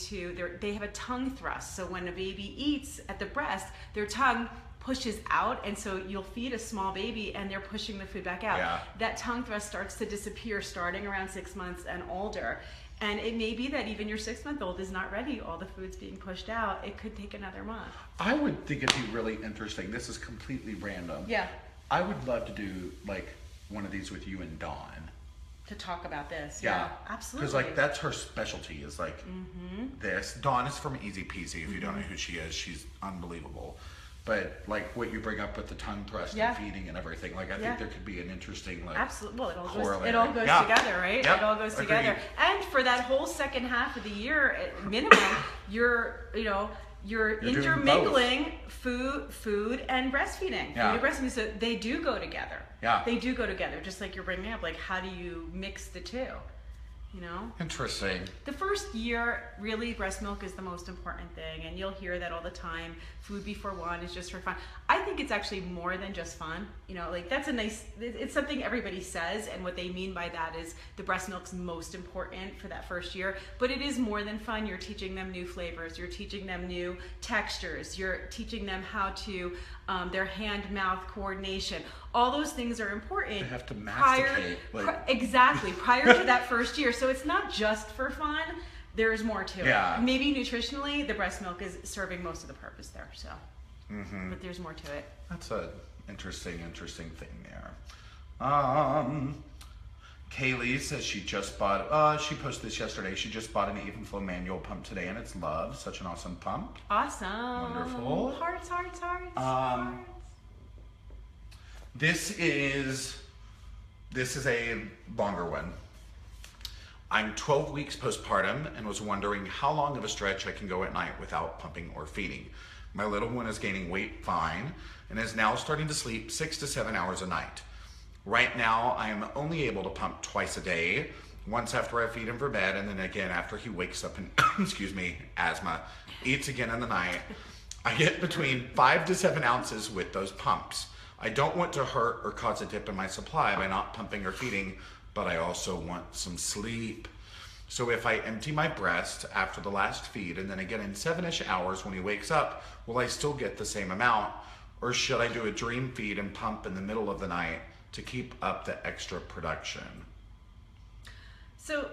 have a tongue thrust. So when a baby eats at the breast, their tongue pushes out, and so you'll feed a small baby and they're pushing the food back out.
Yeah.
That tongue thrust starts to disappear starting around 6 months and older. And it may be that even your 6-month-old is not ready. All the food's being pushed out. It could take another month.
I would think it'd be really interesting. This is completely random.
Yeah.
I would love to do like one of these with you and Dawn.
To talk about this. Yeah, absolutely.
Because like that's her specialty, is like this. Dawn is from Easy Peasy. If you don't know who she is, she's unbelievable. But like what you bring up with the tongue thrust and feeding and everything, like I think there could be an interesting like
absolutely. Well, it all
corollary.
goes together, right?
Yep.
It all goes
Agreed.
together. And for that whole second half of the year, at minimum, you're intermingling food and breastfeeding.
Yeah.
Food and breastfeeding, so they do go together.
Yeah.
They do go together. Just like you're bringing up, like how do you mix the two?
Interesting.
The first year, really, breast milk is the most important thing, and you'll hear that all the time. Food before one is just for fun. I think it's actually more than just fun. Like that's it's something everybody says, and what they mean by that is the breast milk's most important for that first year, but it is more than fun. You're teaching them new flavors, you're teaching them new textures, you're teaching them how to, their hand-mouth coordination. All those things are important.
They have to masticate.
Exactly, prior to that first year. So it's not just for fun. There's more to it. Maybe nutritionally, the breast milk is serving most of the purpose there. So, but there's more to it.
That's an interesting thing there. Kaylee says she just bought. She posted this yesterday. She just bought an Evenflo manual pump today, and it's love. Such an awesome pump.
Awesome.
Wonderful.
Hearts.
Hearts. This is a longer one. I'm 12 weeks postpartum and was wondering how long of a stretch I can go at night without pumping or feeding. My little one is gaining weight fine and is now starting to sleep 6 to 7 hours a night. Right now, I am only able to pump twice a day, once after I feed him for bed and then again after he wakes up and, asthma, eats again in the night. I get between 5 to 7 ounces with those pumps. I don't want to hurt or cause a dip in my supply by not pumping or feeding, but I also want some sleep. So if I empty my breast after the last feed and then again in 7-ish hours when he wakes up, will I still get the same amount? Or should I do a dream feed and pump in the middle of the night to keep up the extra production?
So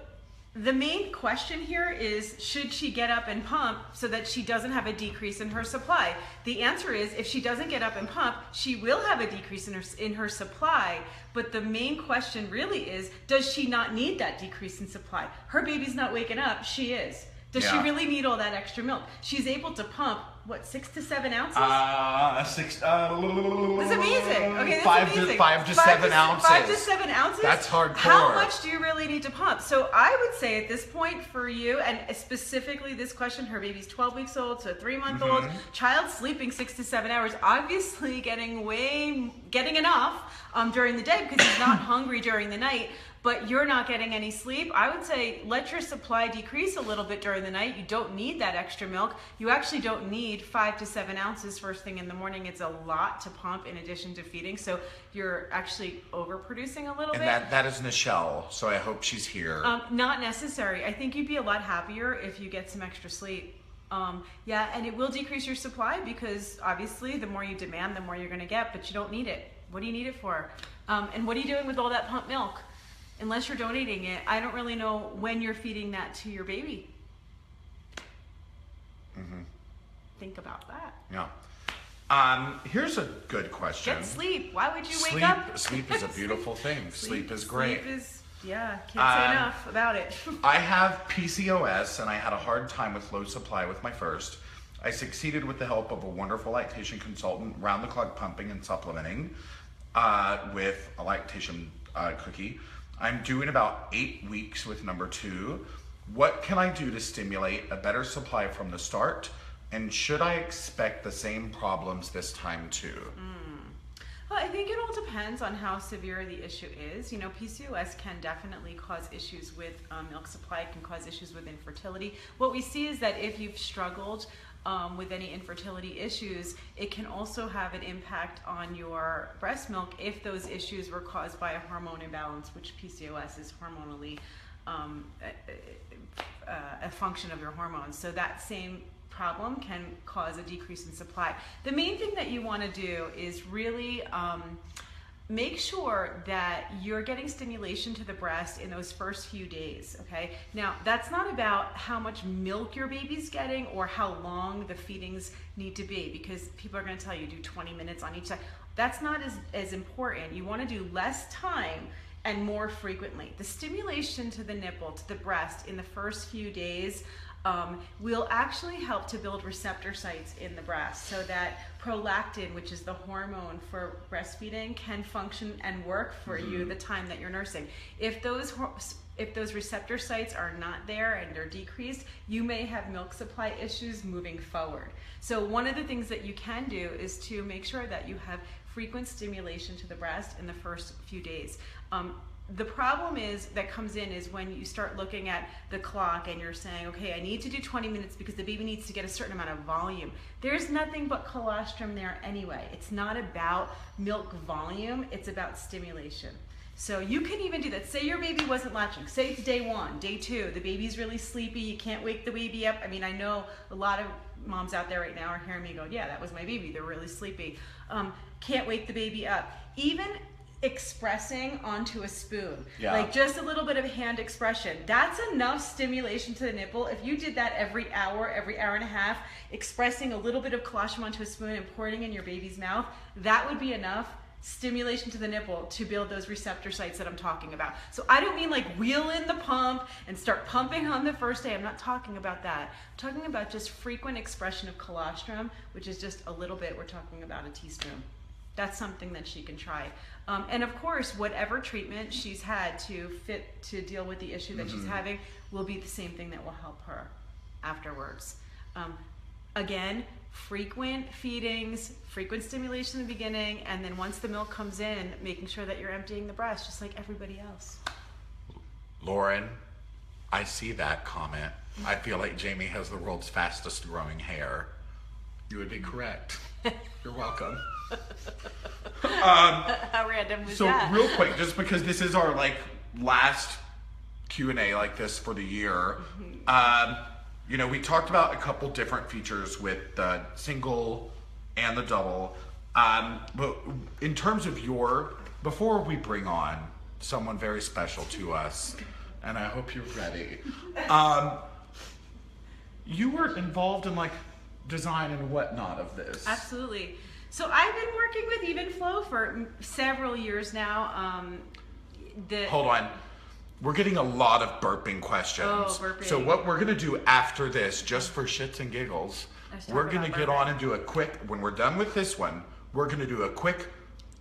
The main question here is, should she get up and pump so that she doesn't have a decrease in her supply? The answer is, if she doesn't get up and pump, she will have a decrease in her supply. But the main question really is, does she not need that decrease in supply? Her baby's not waking up, she is. Does she really need all that extra milk? She's able to pump, what, 6 to 7 ounces?
Six.
That's amazing. Okay, that's amazing.
5 to 7 ounces.
5 to 7 ounces?
That's hardcore.
How much do you really need to pump? So I would say at this point for you, and specifically this question, her baby's 12 weeks old, so a 3-month-old, child sleeping 6 to 7 hours, obviously getting enough during the day because he's not hungry during the night. But you're not getting any sleep. I would say let your supply decrease a little bit during the night. You don't need that extra milk. You actually don't need 5 to 7 ounces first thing in the morning. It's a lot to pump in addition to feeding. So you're actually overproducing a little bit.
And that is Nichelle, so I hope she's here.
Not necessary. I think you'd be a lot happier if you get some extra sleep. Yeah, and it will decrease your supply because obviously the more you demand, the more you're gonna get, but you don't need it. What do you need it for? And what are you doing with all that pumped milk? Unless you're donating it, I don't really know when you're feeding that to your baby. Think about that.
Yeah. Here's a good question.
Get sleep. Why would you wake up?
Sleep is a beautiful thing. Sleep is great.
Sleep is, can't say enough about it.
I have PCOS and I had a hard time with low supply with my first. I succeeded with the help of a wonderful lactation consultant, round the clock pumping and supplementing with a lactation cookie. I'm doing about 8 weeks with number 2. What can I do to stimulate a better supply from the start? And should I expect the same problems this time too?
Well, I think it all depends on how severe the issue is. You know, PCOS can definitely cause issues with milk supply. It can cause issues with infertility. What we see is that if you've struggled with any infertility issues, it can also have an impact on your breast milk if those issues were caused by a hormone imbalance, which PCOS is hormonally a function of your hormones. So that same problem can cause a decrease in supply. The main thing that you want to do is really make sure that you're getting stimulation to the breast in those first few days, okay? Now, that's not about how much milk your baby's getting or how long the feedings need to be, because people are going to tell you do 20 minutes on each side. That's not as important. You want to do less time and more frequently. The stimulation to the nipple, to the breast in the first few days will actually help to build receptor sites in the breast so that prolactin, which is the hormone for breastfeeding, can function and work for you the time that you're nursing. If those receptor sites are not there and they're decreased, you may have milk supply issues moving forward. So one of the things that you can do is to make sure that you have frequent stimulation to the breast in the first few days. The problem that comes in is when you start looking at the clock and you're saying, okay, I need to do 20 minutes because the baby needs to get a certain amount of volume. There's nothing but colostrum there anyway. It's not about milk volume, it's about stimulation. So you can even do that. Say your baby wasn't latching. Say it's day 1, day 2, the baby's really sleepy, you can't wake the baby up. I mean, I know a lot of moms out there right now are hearing me go, yeah, that was my baby, they're really sleepy. Can't wake the baby up. Even expressing onto a spoon, like just a little bit of hand expression, that's enough stimulation to the nipple. If you did that every hour and a half, expressing a little bit of colostrum onto a spoon and pouring in your baby's mouth, that would be enough stimulation to the nipple to build those receptor sites that I'm talking about. So I don't mean like wheel in the pump and start pumping on the first day. I'm not talking about that. I'm talking about just frequent expression of colostrum, which is just a little bit. We're talking about a teaspoon. That's something that she can try. And of course, whatever treatment she's had to deal with the issue that she's having will be the same thing that will help her afterwards. Again, frequent feedings, frequent stimulation in the beginning, and then once the milk comes in, making sure that you're emptying the breast just like everybody else.
Lauren, I see that comment. I feel like Jamie has the world's fastest growing hair. You would be correct. You're welcome.
How random was that?
So real quick, just because this is our last Q&A like this for the year, you know, we talked about a couple different features with the single and the double, but in terms of before we bring on someone very special to us, and I hope you're ready. You were involved in like design and whatnot of this.
Absolutely. So I've been working with Evenflo for several years now.
Hold on. We're getting a lot of burping questions.
Oh, burping.
So what we're going to do after this, just for shits and giggles, we're going to get on and do a quick, when we're done with this one, we're going to do a quick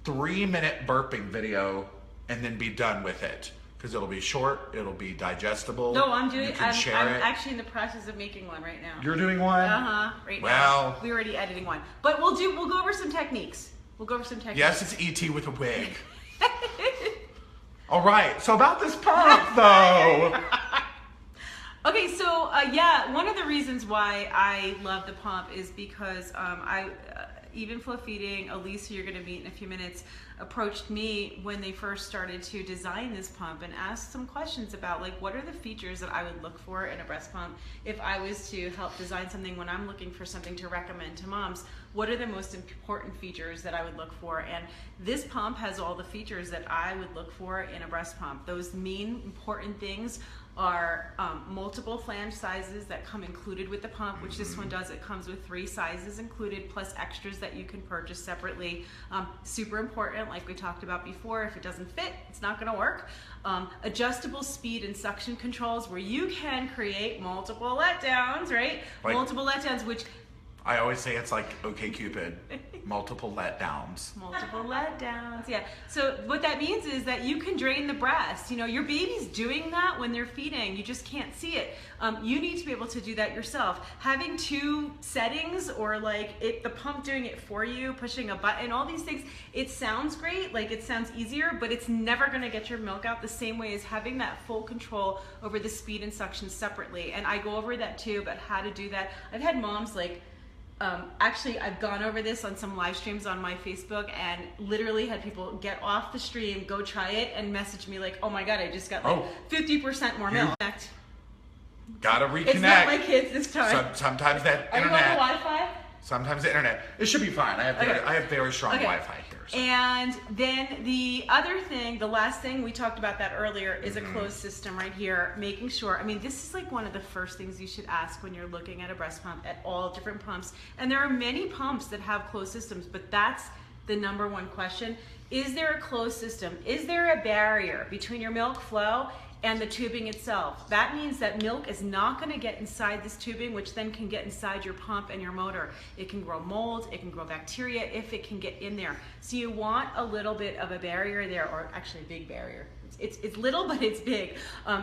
3-minute burping video and then be done with it. Because it'll be short, it'll be digestible.
No, I'm
actually
in the process of making one right now.
You're doing one?
Right now.
Well,
we're already editing one. But we'll go over some techniques.
Yes, it's E.T. with a wig. All right, so about this pump though.
Okay, so yeah, one of the reasons why I love the pump is because Evenflo Feeding, Elise, who you're going to meet in a few minutes, approached me when they first started to design this pump and asked some questions about like what are the features that I would look for in a breast pump if I was to help design something when I'm looking for something to recommend to moms. What are the most important features that I would look for? And this pump has all the features that I would look for in a breast pump. Those main important things are multiple flange sizes that come included with the pump, which this one does. It comes with 3 sizes included, plus extras that you can purchase separately. Super important, like we talked about before, if it doesn't fit, it's not gonna work. Adjustable speed and suction controls where you can create multiple letdowns, right?
Like,
multiple letdowns, which
I always say it's like OkCupid, multiple letdowns.
Multiple letdowns, yeah. So what that means is that you can drain the breast. You know, your baby's doing that when they're feeding. You just can't see it. You need to be able to do that yourself. Having 2 settings or like the pump doing it for you, pushing a button, all these things, it sounds great, like it sounds easier, but it's never gonna get your milk out the same way as having that full control over the speed and suction separately. And I go over that too, about how to do that. I've had moms like, actually, I've gone over this on some live streams on my Facebook and literally had people get off the stream, go try it, and message me like, oh my God, I just got like 50% more milk.
Gotta reconnect.
It's not my kids this time.
Sometimes that
Are
internet.
you on the Wi-Fi?
Sometimes the internet. It should be fine. I have very strong Wi-Fi here. So.
And then the other thing, the last thing, we talked about that earlier, is a closed system right here, making sure, I mean, this is like one of the first things you should ask when you're looking at a breast pump, at all different pumps. And there are many pumps that have closed systems, but that's the #1 question. Is there a closed system? Is there a barrier between your milk flow and the tubing itself? That means that milk is not going to get inside this tubing, which then can get inside your pump and your motor. It can grow mold, it can grow bacteria if it can get in there. So you want a little bit of a barrier there, or actually a big barrier. It's little, but it's big.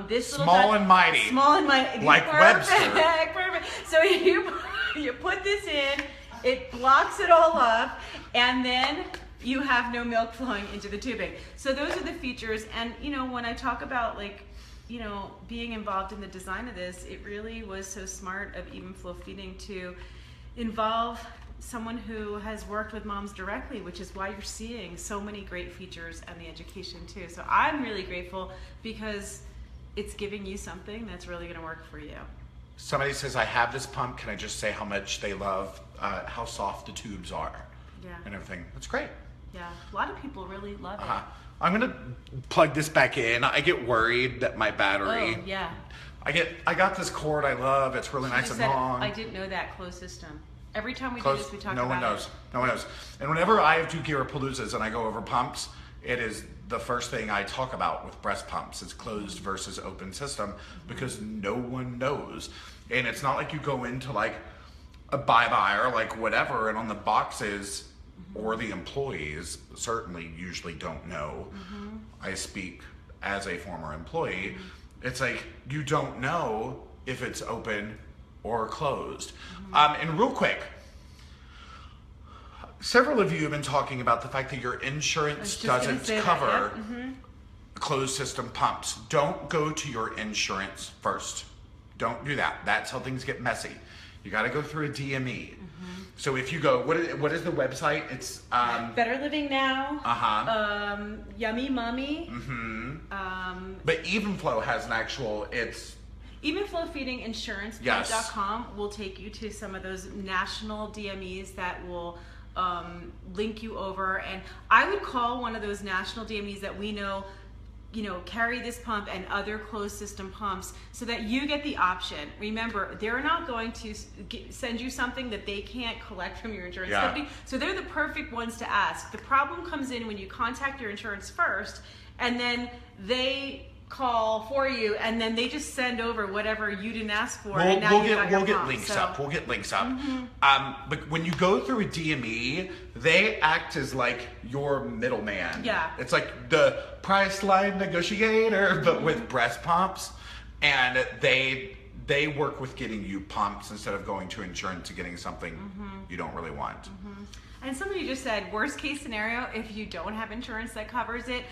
This
small and mighty.
Small and mighty.
Like
perfect,
Webster.
Perfect. So you put this in, it blocks it all up, and then you have no milk flowing into the tubing. So those are the features. And you know, when I talk about like, you know, being involved in the design of this, it really was so smart of Evenflo Feeding to involve someone who has worked with moms directly, which is why you're seeing so many great features and the education too. So I'm really grateful because it's giving you something that's really going to work for you.
Somebody says, I have this pump. Can I just say how much they love, how soft the tubes are and everything? That's great.
Yeah, a lot of people really love it.
I'm gonna plug this back in. I get worried that my battery.
Oh, yeah.
I got this cord I love. It's really nice and long.
I didn't know that closed system. Every time we do this, we talk
about it. No one knows. And whenever I do Gearapaloozas and I go over pumps, it is the first thing I talk about with breast pumps. It's closed versus open system because no one knows. And it's not like you go into like a bye-bye or like whatever, and on the boxes, or the employees certainly usually don't know. I speak as a former employee. It's like you don't know if it's open or closed. And real quick, several of you have been talking about the fact that your insurance doesn't cover closed system pumps. Don't go to your insurance first. Don't do that. That's how things get messy. You got to go through a DME. So if you go, what is the website? It's
Better Living Now. Yummy Mommy.
But Evenflo has an actual. It's
Evenflo Feeding Insurance.com will take you to some of those national DMEs that will link you over. And I would call one of those national DMEs that we know carry this pump and other closed system pumps so that you get the option. Remember, they're not going to send you something that they can't collect from your insurance company. So they're the perfect ones to ask. The problem comes in when you contact your insurance first and then they call for you and then they just send over whatever you didn't ask for.
We'll get links up. But when you go through a DME, they act as like your middleman.
Yeah.
It's like the price line negotiator, but with breast pumps, and they work with getting you pumps instead of going to insurance and getting something you don't really want.
And somebody just said, worst case scenario, if you don't have insurance that covers it,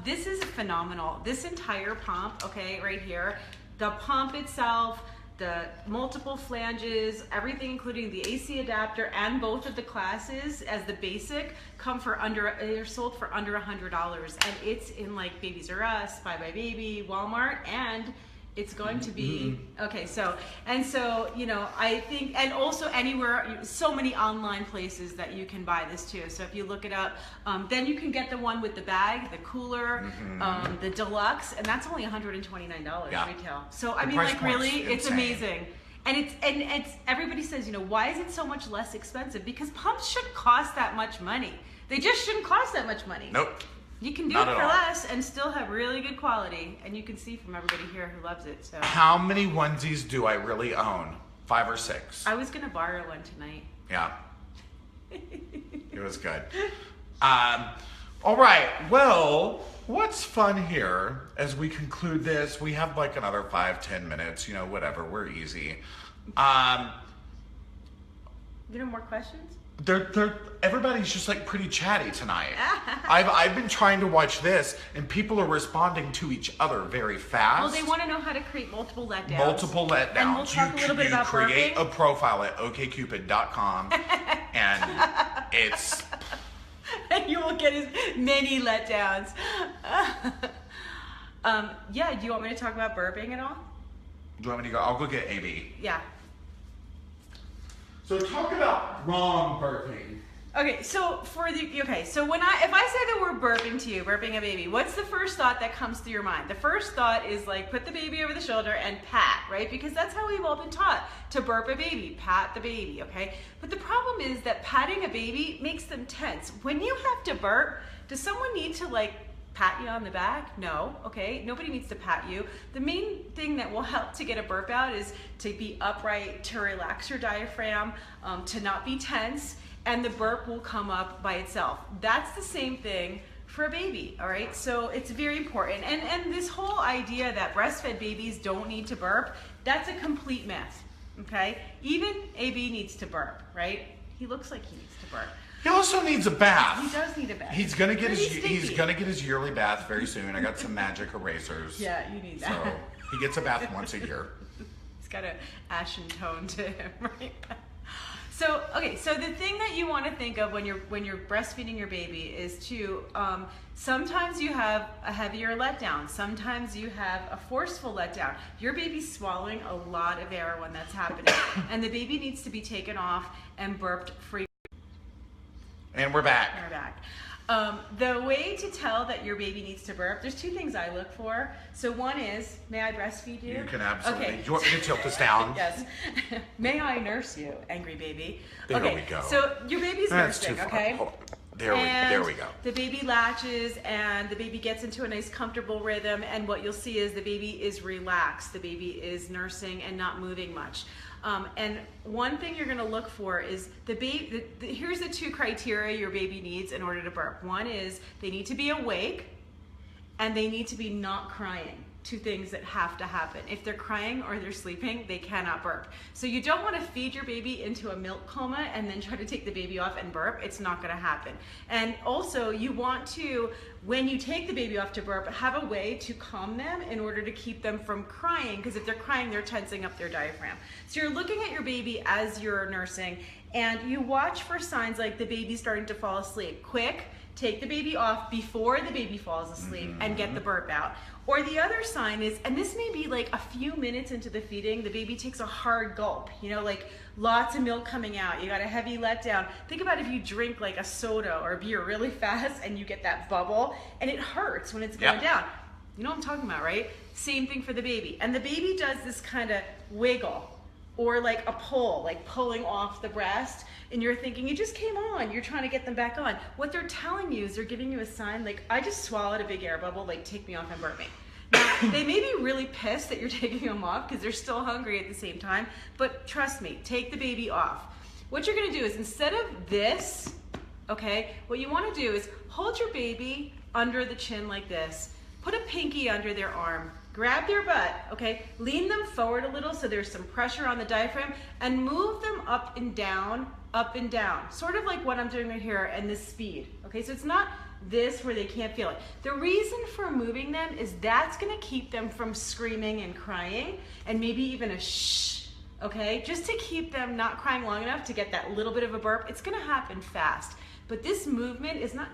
this is phenomenal. This entire pump, okay, right here, the pump itself, the multiple flanges, everything including the AC adapter and both of the classes as the basic they're sold for under $100. And it's in like Babies R Us, Buy by Baby, Walmart, and it's going to be okay. So I think, and also anywhere, so many online places that you can buy this too. So if you look it up, then you can get the one with the bag, the cooler, the deluxe, and that's only $129 retail. So I mean, like really, it's amazing. And it's everybody says, why is it so much less expensive? Because pumps shouldn't cost that much money. They just shouldn't cost that much money.
Nope.
You can do it for less and still have really good quality, and you can see from everybody here who loves it. So
how many onesies do I really own? 5 or 6.
I was gonna borrow one tonight.
Yeah. It was good. All right. Well, what's fun here as we conclude this? We have like another 5-10 minutes. Whatever. We're easy.
You know more questions?
Everybody's just like pretty chatty tonight. I've been trying to watch this, and people are responding to each other very fast.
Well, they want to know how to create multiple letdowns.
And
we'll talk a little bit about
create
burping.
a profile at okcupid.com, and it's
and you will get as many letdowns. Yeah. Do you want me to talk about burping at all?
Do you want me to go? I'll go get AB.
Yeah.
So talk about wrong burping.
Okay, so so if I say the word burping to you, burping a baby, what's the first thought that comes to your mind? The first thought is like put the baby over the shoulder and pat, right? Because that's how we've all been taught to burp a baby, pat the baby, okay? But the problem is that patting a baby makes them tense. When you have to burp, does someone need to like pat you on the back? No, okay? Nobody needs to pat you. The main thing that will help to get a burp out is to be upright, to relax your diaphragm, to not be tense, and the burp will come up by itself. That's the same thing for a baby, all right? So it's very important. And this whole idea that breastfed babies don't need to burp, that's a complete myth, okay? Even AB needs to burp, right? He looks like he needs to burp.
He also needs a bath.
He does need a bath.
He's gonna get his yearly bath very soon. I got some magic erasers.
Yeah, you need that.
So he gets a bath once a year.
He's got an ashen tone to him, right? So the thing that you want to think of when you're breastfeeding your baby is to sometimes you have a heavier letdown, sometimes you have a forceful letdown. Your baby's swallowing a lot of air when that's happening, and the baby needs to be taken off and burped free.
And we're back.
The way to tell that your baby needs to burp, there's 2 things I look for. So one is, may I breastfeed you?
You can absolutely.
Okay.
Do you want me to tilt this down?
Yes. May I nurse you, angry baby?
There we go.
So your baby's nursing, okay?
There we go.
The baby latches and the baby gets into a nice comfortable rhythm, and what you'll see is the baby is relaxed. The baby is nursing and not moving much. And one thing you're going to look for is here's the 2 criteria your baby needs in order to burp. One is they need to be awake and they need to be not crying. 2 things that have to happen. If they're crying or they're sleeping, they cannot burp. So you don't want to feed your baby into a milk coma and then try to take the baby off and burp. It's not going to happen. And also you want to, when you take the baby off to burp, have a way to calm them in order to keep them from crying, because if they're crying, they're tensing up their diaphragm. So you're looking at your baby as you're nursing, and you watch for signs like the baby's starting to fall asleep. Quick, take the baby off before the baby falls asleep and get the burp out. Or the other sign is, and this may be like a few minutes into the feeding, the baby takes a hard gulp, like lots of milk coming out, you got a heavy letdown. Think about if you drink like a soda or a beer really fast and you get that bubble, and it hurts when it's going down. You know what I'm talking about, right? Same thing for the baby. And the baby does this kind of wiggle or like a pull, like pulling off the breast. And you're thinking, you just came on. You're trying to get them back on. What they're telling you is they're giving you a sign like, I just swallowed a big air bubble, like take me off and burp me. Now, they may be really pissed that you're taking them off because they're still hungry at the same time. But trust me, take the baby off. What you're going to do is instead of this, okay, what you want to do is hold your baby under the chin like this. Put a pinky under their arm. Grab their butt, okay? Lean them forward a little so there's some pressure on the diaphragm and move them up and down, sort of like what I'm doing right here and this speed, okay? So it's not this where they can't feel it. The reason for moving them is that's gonna keep them from screaming and crying and maybe even a shh, okay? Just to keep them not crying long enough to get that little bit of a burp. It's gonna happen fast. But this movement is not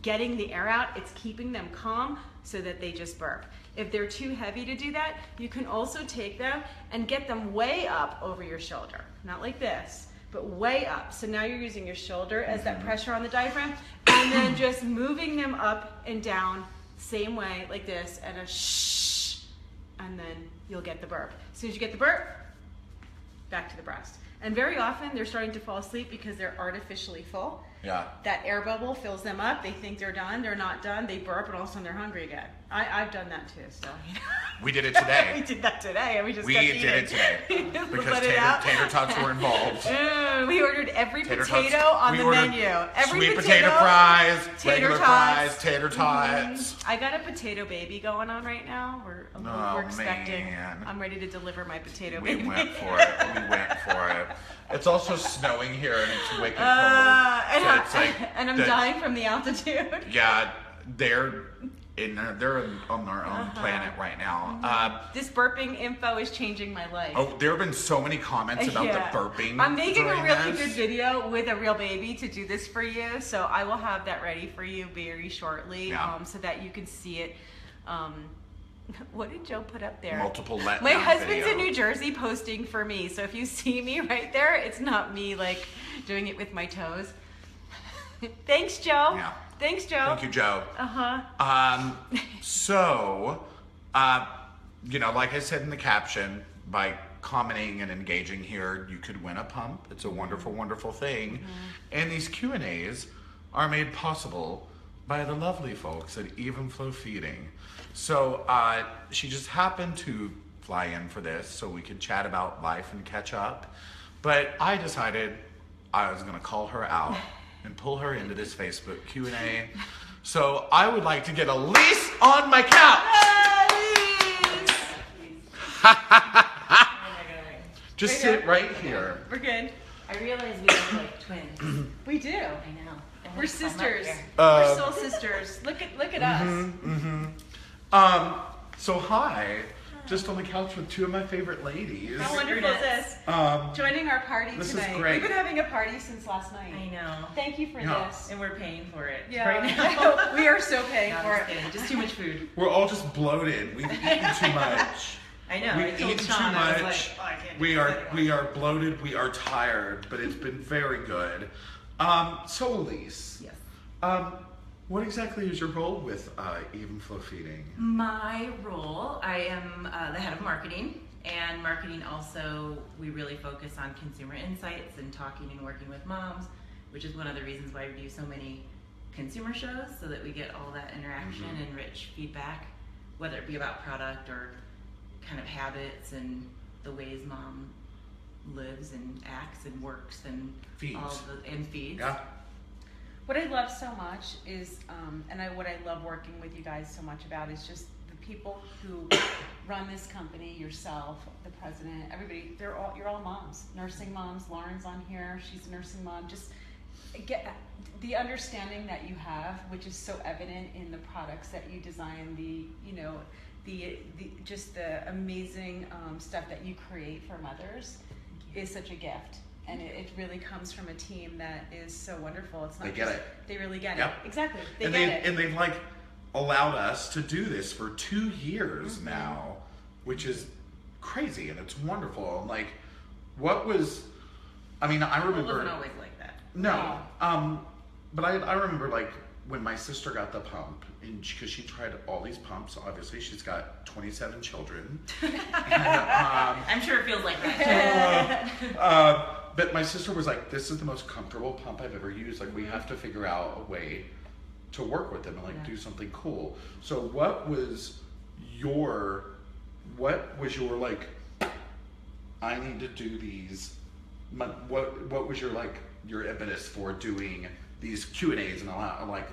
getting the air out, it's keeping them calm so that they just burp. If they're too heavy to do that, you can also take them and get them way up over your shoulder. Not like this, but way up. So now you're using your shoulder as that pressure on the diaphragm, and then just moving them up and down, same way, like this, and a shh, and then you'll get the burp. As soon as you get the burp, back to the breast. And very often they're starting to fall asleep because they're artificially full.
Yeah.
That air bubble fills them up. They think they're done. They're not done. They burp, and all of a sudden they're hungry again. I've done that too. So.
We did it today.
We did that today, and we just
did it today because tater tots were involved.
We ordered every potato on the menu. Every
sweet potato fries, regular fries, tater tots.
Mm-hmm. I got a potato baby going on right now. We're expecting.
Man.
I'm ready to deliver my potato baby.
We went for it. It's also snowing here and it's wicked cold.
And I'm dying from the altitude.
Yeah, they're on their own planet right now.
This burping info is changing my life.
Oh, there have been so many comments about the burping.
I'm making a really good video with a real baby to do this for you, so I will have that ready for you very shortly, so that you can see it. What did Joe put up there?
Multiple letdown
My husband's
video.
in New Jersey posting for me, so if you see me right there, it's not me like doing it with my toes. Thanks, Joe.
Yeah.
Thanks, Joe.
Thank you, Joe. So, like I said in the caption, by commenting and engaging here, you could win a pump. It's a wonderful, wonderful thing. And these Q&As are made possible by the lovely folks at Evenflo Feeding. So she just happened to fly in for this so we could chat about life and catch up. But I decided I was gonna call her out and pull her into this Facebook Q&A. So I would like to get Elise on my couch. Just sit right here.
We're good.
I realize we look like twins.
We do.
I know.
We're sisters.
Uh,
We're soul sisters. Look at us.
So hi, just on the couch with two of my favorite ladies.
How wonderful is this? Joining our party
This
tonight.
is great.
We've been having a party since last night.
I know.
Thank you for this.
And we're paying for it
Yeah.
right now.
We are so paying
No,
for
I'm
it.
just kidding. Just too much food.
We're all just bloated. We've eaten too much.
I know. I
We've
told
eaten
Sean,
too
I was
much.
like, oh, I can't do
We
this
are
anymore.
bloated. We are tired, but it's been very good. So Elise,
Yes.
what exactly is your role with Evenflo Feeding?
My role, I am the head of marketing. And marketing also, we really focus on consumer insights and talking and working with moms, which is one of the reasons why we do so many consumer shows, so that we get all that interaction and rich feedback, whether it be about product or kind of habits and the ways mom lives and acts and works and
Feeds.
feeds.
Yeah.
What I love so much is, what I love working with you guys so much about is just the people who run this company, yourself, the president, everybody, you're all moms, nursing moms. Lauren's on here, she's a nursing mom. Just get the understanding that you have, which is so evident in the products that you design, the amazing stuff that you create for mothers is such a gift. And it really comes from a team that is so wonderful. It's not
They get it.
They really get
Yep.
it. Exactly.
And they've like allowed us to do this for 2 years now, which is crazy and it's wonderful. And like, I remember.
It wasn't always like that.
No. But I remember like when my sister got the pump, and because she tried all these pumps, obviously she's got 27 children. And,
I'm sure it feels like that.
but my sister was like, "This is the most comfortable pump I've ever used. Like, we have to figure out a way to work with them and like do something cool." So, what was your like? I need to do these. What was your impetus for doing these Q&As and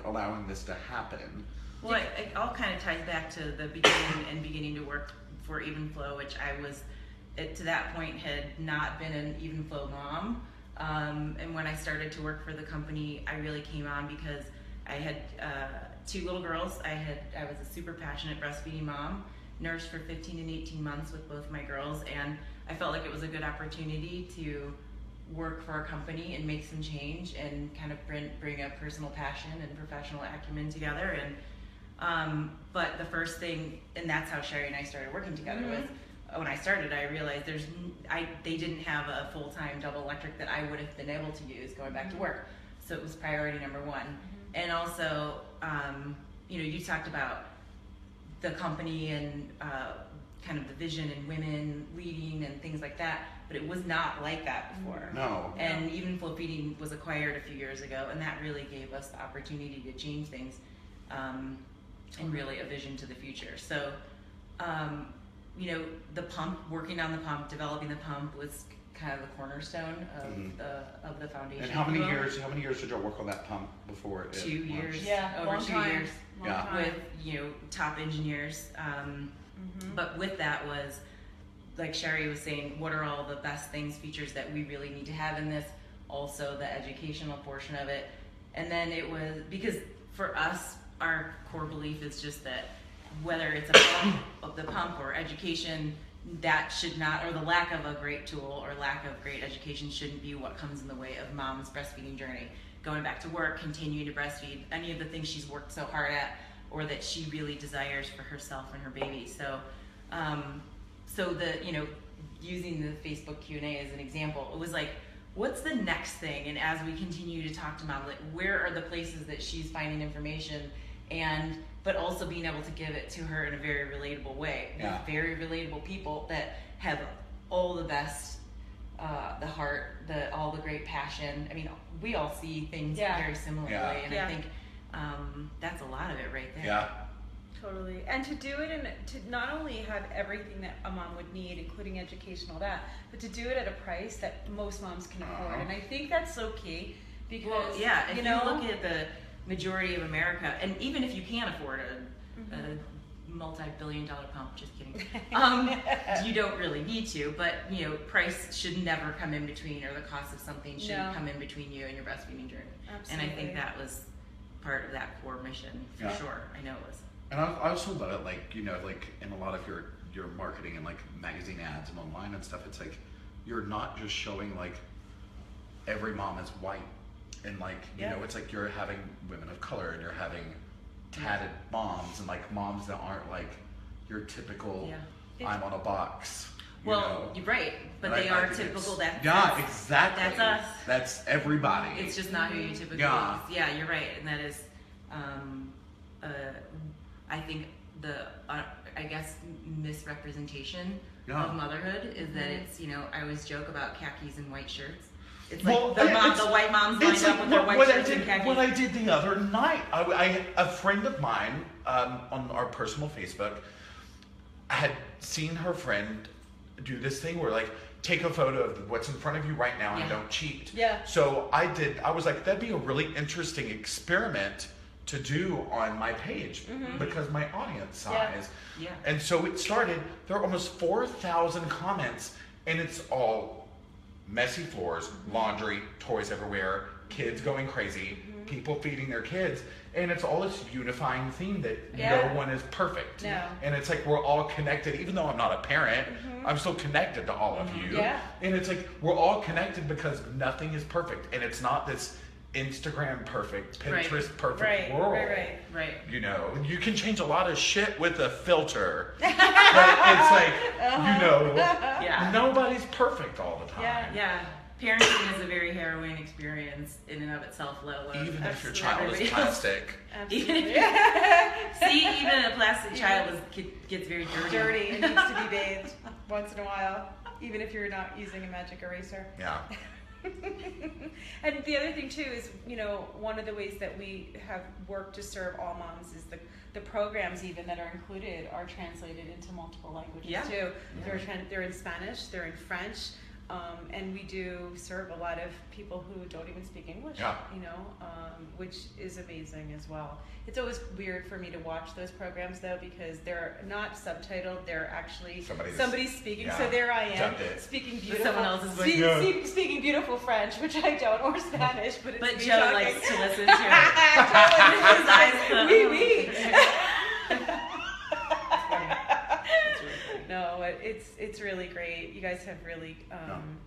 allowing this to happen?
Well, it all kind of ties back to the beginning to work for Evenflo, which I was, to that point, had not been an Evenflo mom. And when I started to work for the company, I really came on because I had 2 little girls. I was a super passionate breastfeeding mom, nursed for 15 and 18 months with both my girls, and I felt like it was a good opportunity to work for a company and make some change and kind of bring a personal passion and professional acumen together. And but the first thing, and that's how Sherry and I started working together, was when I started, I realized they didn't have a full-time double electric that I would have been able to use going back to work. So it was priority number one. And also, you talked about the company and kind of the vision and women leading and things like that, but it was not like that before.
No.
And Evenflo Feeding was acquired a few years ago, and that really gave us the opportunity to change things and really a vision to the future. So, the pump, working on the pump, developing the pump was kind of the cornerstone of the foundation.
And how many years did y'all work on that pump before?
2 years.
Yeah,
over
long
2
time.
years.
Long time.
With top engineers. But with that was, like Sherry was saying, what are all the best things, features that we really need to have in this? Also the educational portion of it. And then it was, because for us, our core belief is just that whether it's the pump or education, that should not, or the lack of a great tool or lack of great education shouldn't be what comes in the way of mom's breastfeeding journey. Going back to work, continuing to breastfeed, any of the things she's worked so hard at or that she really desires for herself and her baby. So, using the Facebook Q&A as an example, it was like, what's the next thing? And as we continue to talk to mom, like, where are the places that she's finding information, but also being able to give it to her in a very relatable way, with very relatable people that have all the best, the heart, all the great passion. I mean, we all see things very similarly, and I think that's a lot of it right there.
Yeah.
Totally. And to do it and to not only have everything that a mom would need, including education, all that, but to do it at a price that most moms can afford. And I think that's so key because,
if you look at the majority of America, and even if you can't afford a multi-billion-dollar pump, just kidding, you don't really need to, but price should never come in between, or the cost of something shouldn't come in between you and your breastfeeding journey.
Absolutely.
And I think that was part of that core mission for sure. I know it was.
And I also love it, like in a lot of your marketing and like magazine ads and online and stuff, it's like you're not just showing like every mom is white, and like it's like you're having women of color, and you're having tatted moms, and like moms that aren't like your typical I'm on a box.
You're right, but they are typical.
Exactly.
That's us.
That's everybody.
It's just not who you typically. Yeah, you're right, and that is, I think the misrepresentation of motherhood is that it's I always joke about khakis and white shirts. It's like the white moms lined up with their white shirts and khakis.
What I did the other night, a friend of mine on our personal Facebook had seen her friend do this thing where like take a photo of what's in front of you right now and don't cheat. Yeah. So I was like, that'd be a really interesting experiment to do on my page because my audience size. Yeah. And so it started, there are almost 4,000 comments, and it's all messy floors, laundry, toys everywhere, kids going crazy, people feeding their kids, and it's all this unifying theme that no one is perfect. No. And it's like we're all connected, even though I'm not a parent, I'm still connected to all of you. Yeah. And it's like we're all connected because nothing is perfect, and it's not this Instagram perfect, Pinterest perfect world. Right. You can change a lot of shit with a filter, but it's like, nobody's perfect all the time.
Yeah. parenting is a very harrowing experience in and of itself, let alone
Even if your
Absolutely.
child is plastic.
Absolutely.
See, even a plastic child gets very dirty.
Dirty. It needs to be bathed once in a while, even if you're not using a magic eraser.
Yeah.
And the other thing too is, you know, one of the ways that we have worked to serve all moms is the programs even that are included are translated into multiple languages too. They're in Spanish, they're in French, and we do serve a lot of people who don't even speak English, you know, which is amazing as well. It's always weird for me to watch those programs though, because they're not subtitled, they're actually somebody's speaking. So there I am speaking beautiful,
someone else's voice.
Speaking beautiful French, which I don't, or Spanish, but it's me
Joe
talking.
likes to listen to it. His eyes closed.
Oui. No, it's really great. You guys have really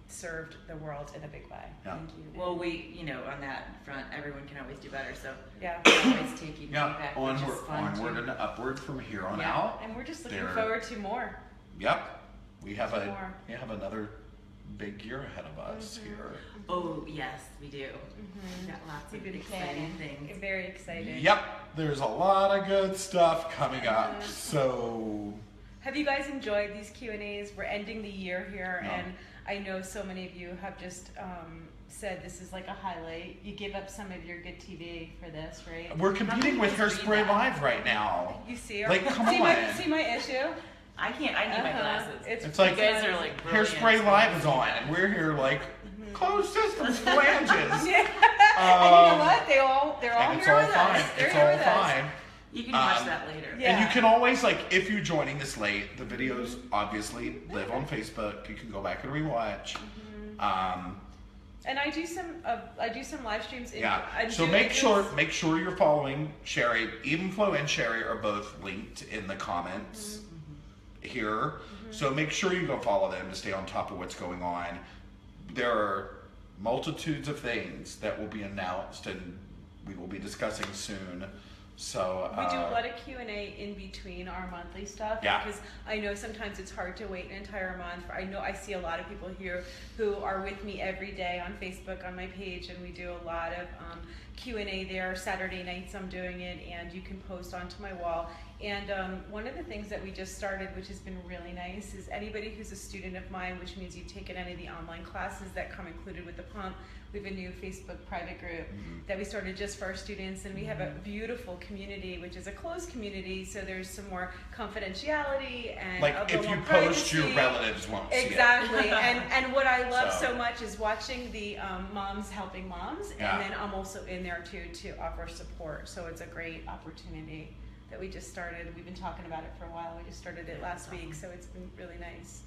served the world in a big way. Thank you.
Well, we, on that front, everyone can always do better. So
yeah,
we're always taking feedback,
onward,
which is fun
onward
too.
and upward from here on out.
And we're just looking forward to more.
Yep, we have another big year ahead of us here.
Oh yes, we do. We've got lots of exciting things.
Very exciting.
Yep, there's a lot of good stuff coming up. So.
Have you guys enjoyed these Q&As? We're ending the year here, and I know so many of you have just said this is like a highlight. You give up some of your good TV for this, right?
We're competing with Hairspray Live right now.
You see her?
Like, come on.
See my issue?
I can't. I need my glasses.
It's like
you guys are like
Hairspray Live is on, and we're here like closed systems, flanges.
And you know what? They're all here with us.
It's all fine.
You can watch that later.
And you can always, if you're joining this late, the videos obviously live on Facebook. You can go back and rewatch.
And I do some live streams.
So make sure you're following Sherry. Evenflo and Sherry are both linked in the comments here. So make sure you go follow them to stay on top of what's going on. There are multitudes of things that will be announced and we will be discussing soon. So
we do a lot of Q&A in between our monthly stuff because I know sometimes it's hard to wait an entire month. I know I see a lot of people here who are with me every day on Facebook on my page, and we do a lot of Q&A there. Saturday nights I'm doing it, and you can post onto my wall. And one of the things that we just started, which has been really nice, is anybody who's a student of mine, which means you've taken any of the online classes that come included with the pump, we have a new Facebook private group that we started just for our students, and we have a beautiful community, which is a closed community, so there's some more confidentiality and
if you post, your relatives won't see it.
Exactly. and what I love so much is watching the moms helping moms, and then I'm also in there too to offer support. So it's a great opportunity that we just started. We've been talking about it for a while. We just started it last week, so it's been really nice.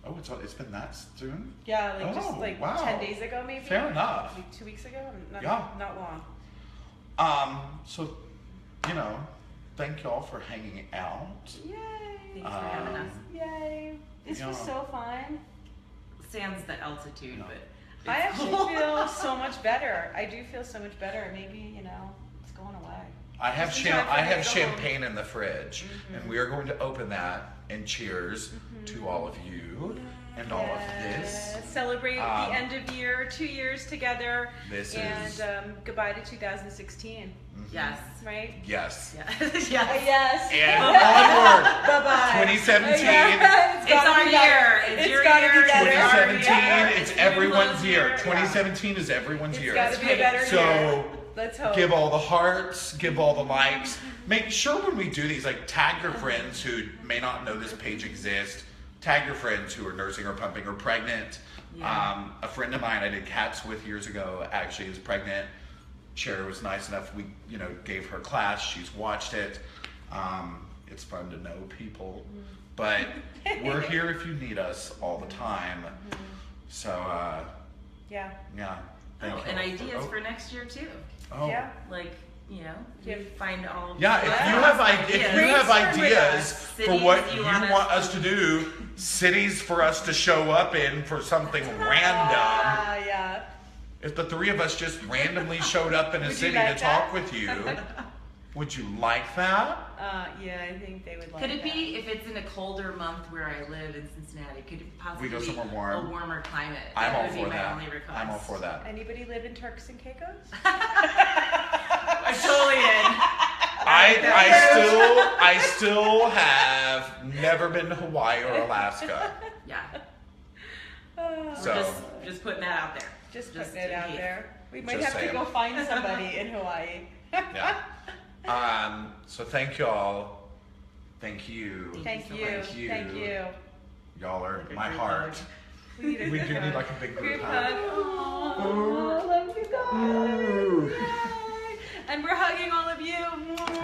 Oh, it's been that soon?
Yeah, 10 days ago maybe.
Fair enough.
Like 2 weeks ago? Not long.
So, thank y'all for hanging out.
Yay!
Thanks for having us.
Yay! This was so fun.
Sans the altitude, but
I actually feel so much better. I do feel so much better. Maybe, it's going away.
I have champagne in the fridge, and we are going to open that and cheers to all of you and all of this.
Celebrate the end of year, 2 years together, goodbye to 2016.
Yes.
Right?
Yes.
Yes.
And onward.
Bye-bye.
2017.
It's our year. It's your year.
2017. It's everyone's year. 2017 is everyone's year.
It's got to be a better year.
So
let's hope.
Give all the hearts, give all the likes. Make sure when we do these, tag your friends who may not know this page exists. Tag your friends who are nursing or pumping or pregnant. Yeah. A friend of mine I did cats with years ago actually is pregnant. Sherry was nice enough. We, gave her class. She's watched it. It's fun to know people, but we're here if you need us all the time. So
yeah.
And ideas for next year too.
Oh.
Yeah.
Find all.
Yeah, if you have ideas for what you want us to do, cities for us to show up in for something random. If the three of us just randomly showed up in a city to talk with you, Would you like that?
Yeah, I think they would like
Could it
that.
be, if it's in a colder month where I live in Cincinnati, could it possibly
We go
be
somewhere warm.
a warmer climate?
I'm all
That would
for
be my
that.
only request.
I'm all for that.
Anybody live in Turks and Caicos?
I'm totally in.
I still have never been to Hawaii or Alaska.
Yeah.
Oh,
So-
Just putting that out there.
just
Just
putting it
in
out
case.
there. We might
Just
have
saying.
to go find somebody in Hawaii.
Yeah. So thank y'all. Thank you.
Thank
so
you.
much.
Thank you.
Y'all are
Like a
my
group
heart.
hug.
We need a
We
group
do need
hug.
like a big
Group
group
hug.
hug.
Aww, I love you guys. Yay. And we're hugging all of you.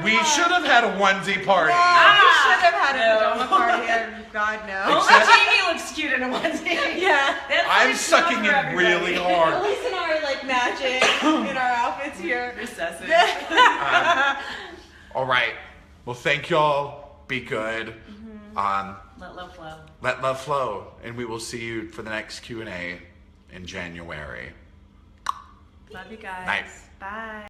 We should have had a onesie party.
We should have had a
No.
pajama party. And God
Only
knows.
Except-
Jamie looks cute in a onesie.
Yeah.
That's
I'm
like
sucking
not for
in really
everybody.
hard.
Elise and I are like matching in our outfits here.
Recessive.
All right. Well, thank y'all. Be good.
Let love flow.
Let love flow, and we will see you for the next Q&A in January.
Love you guys.
Bye.
Bye.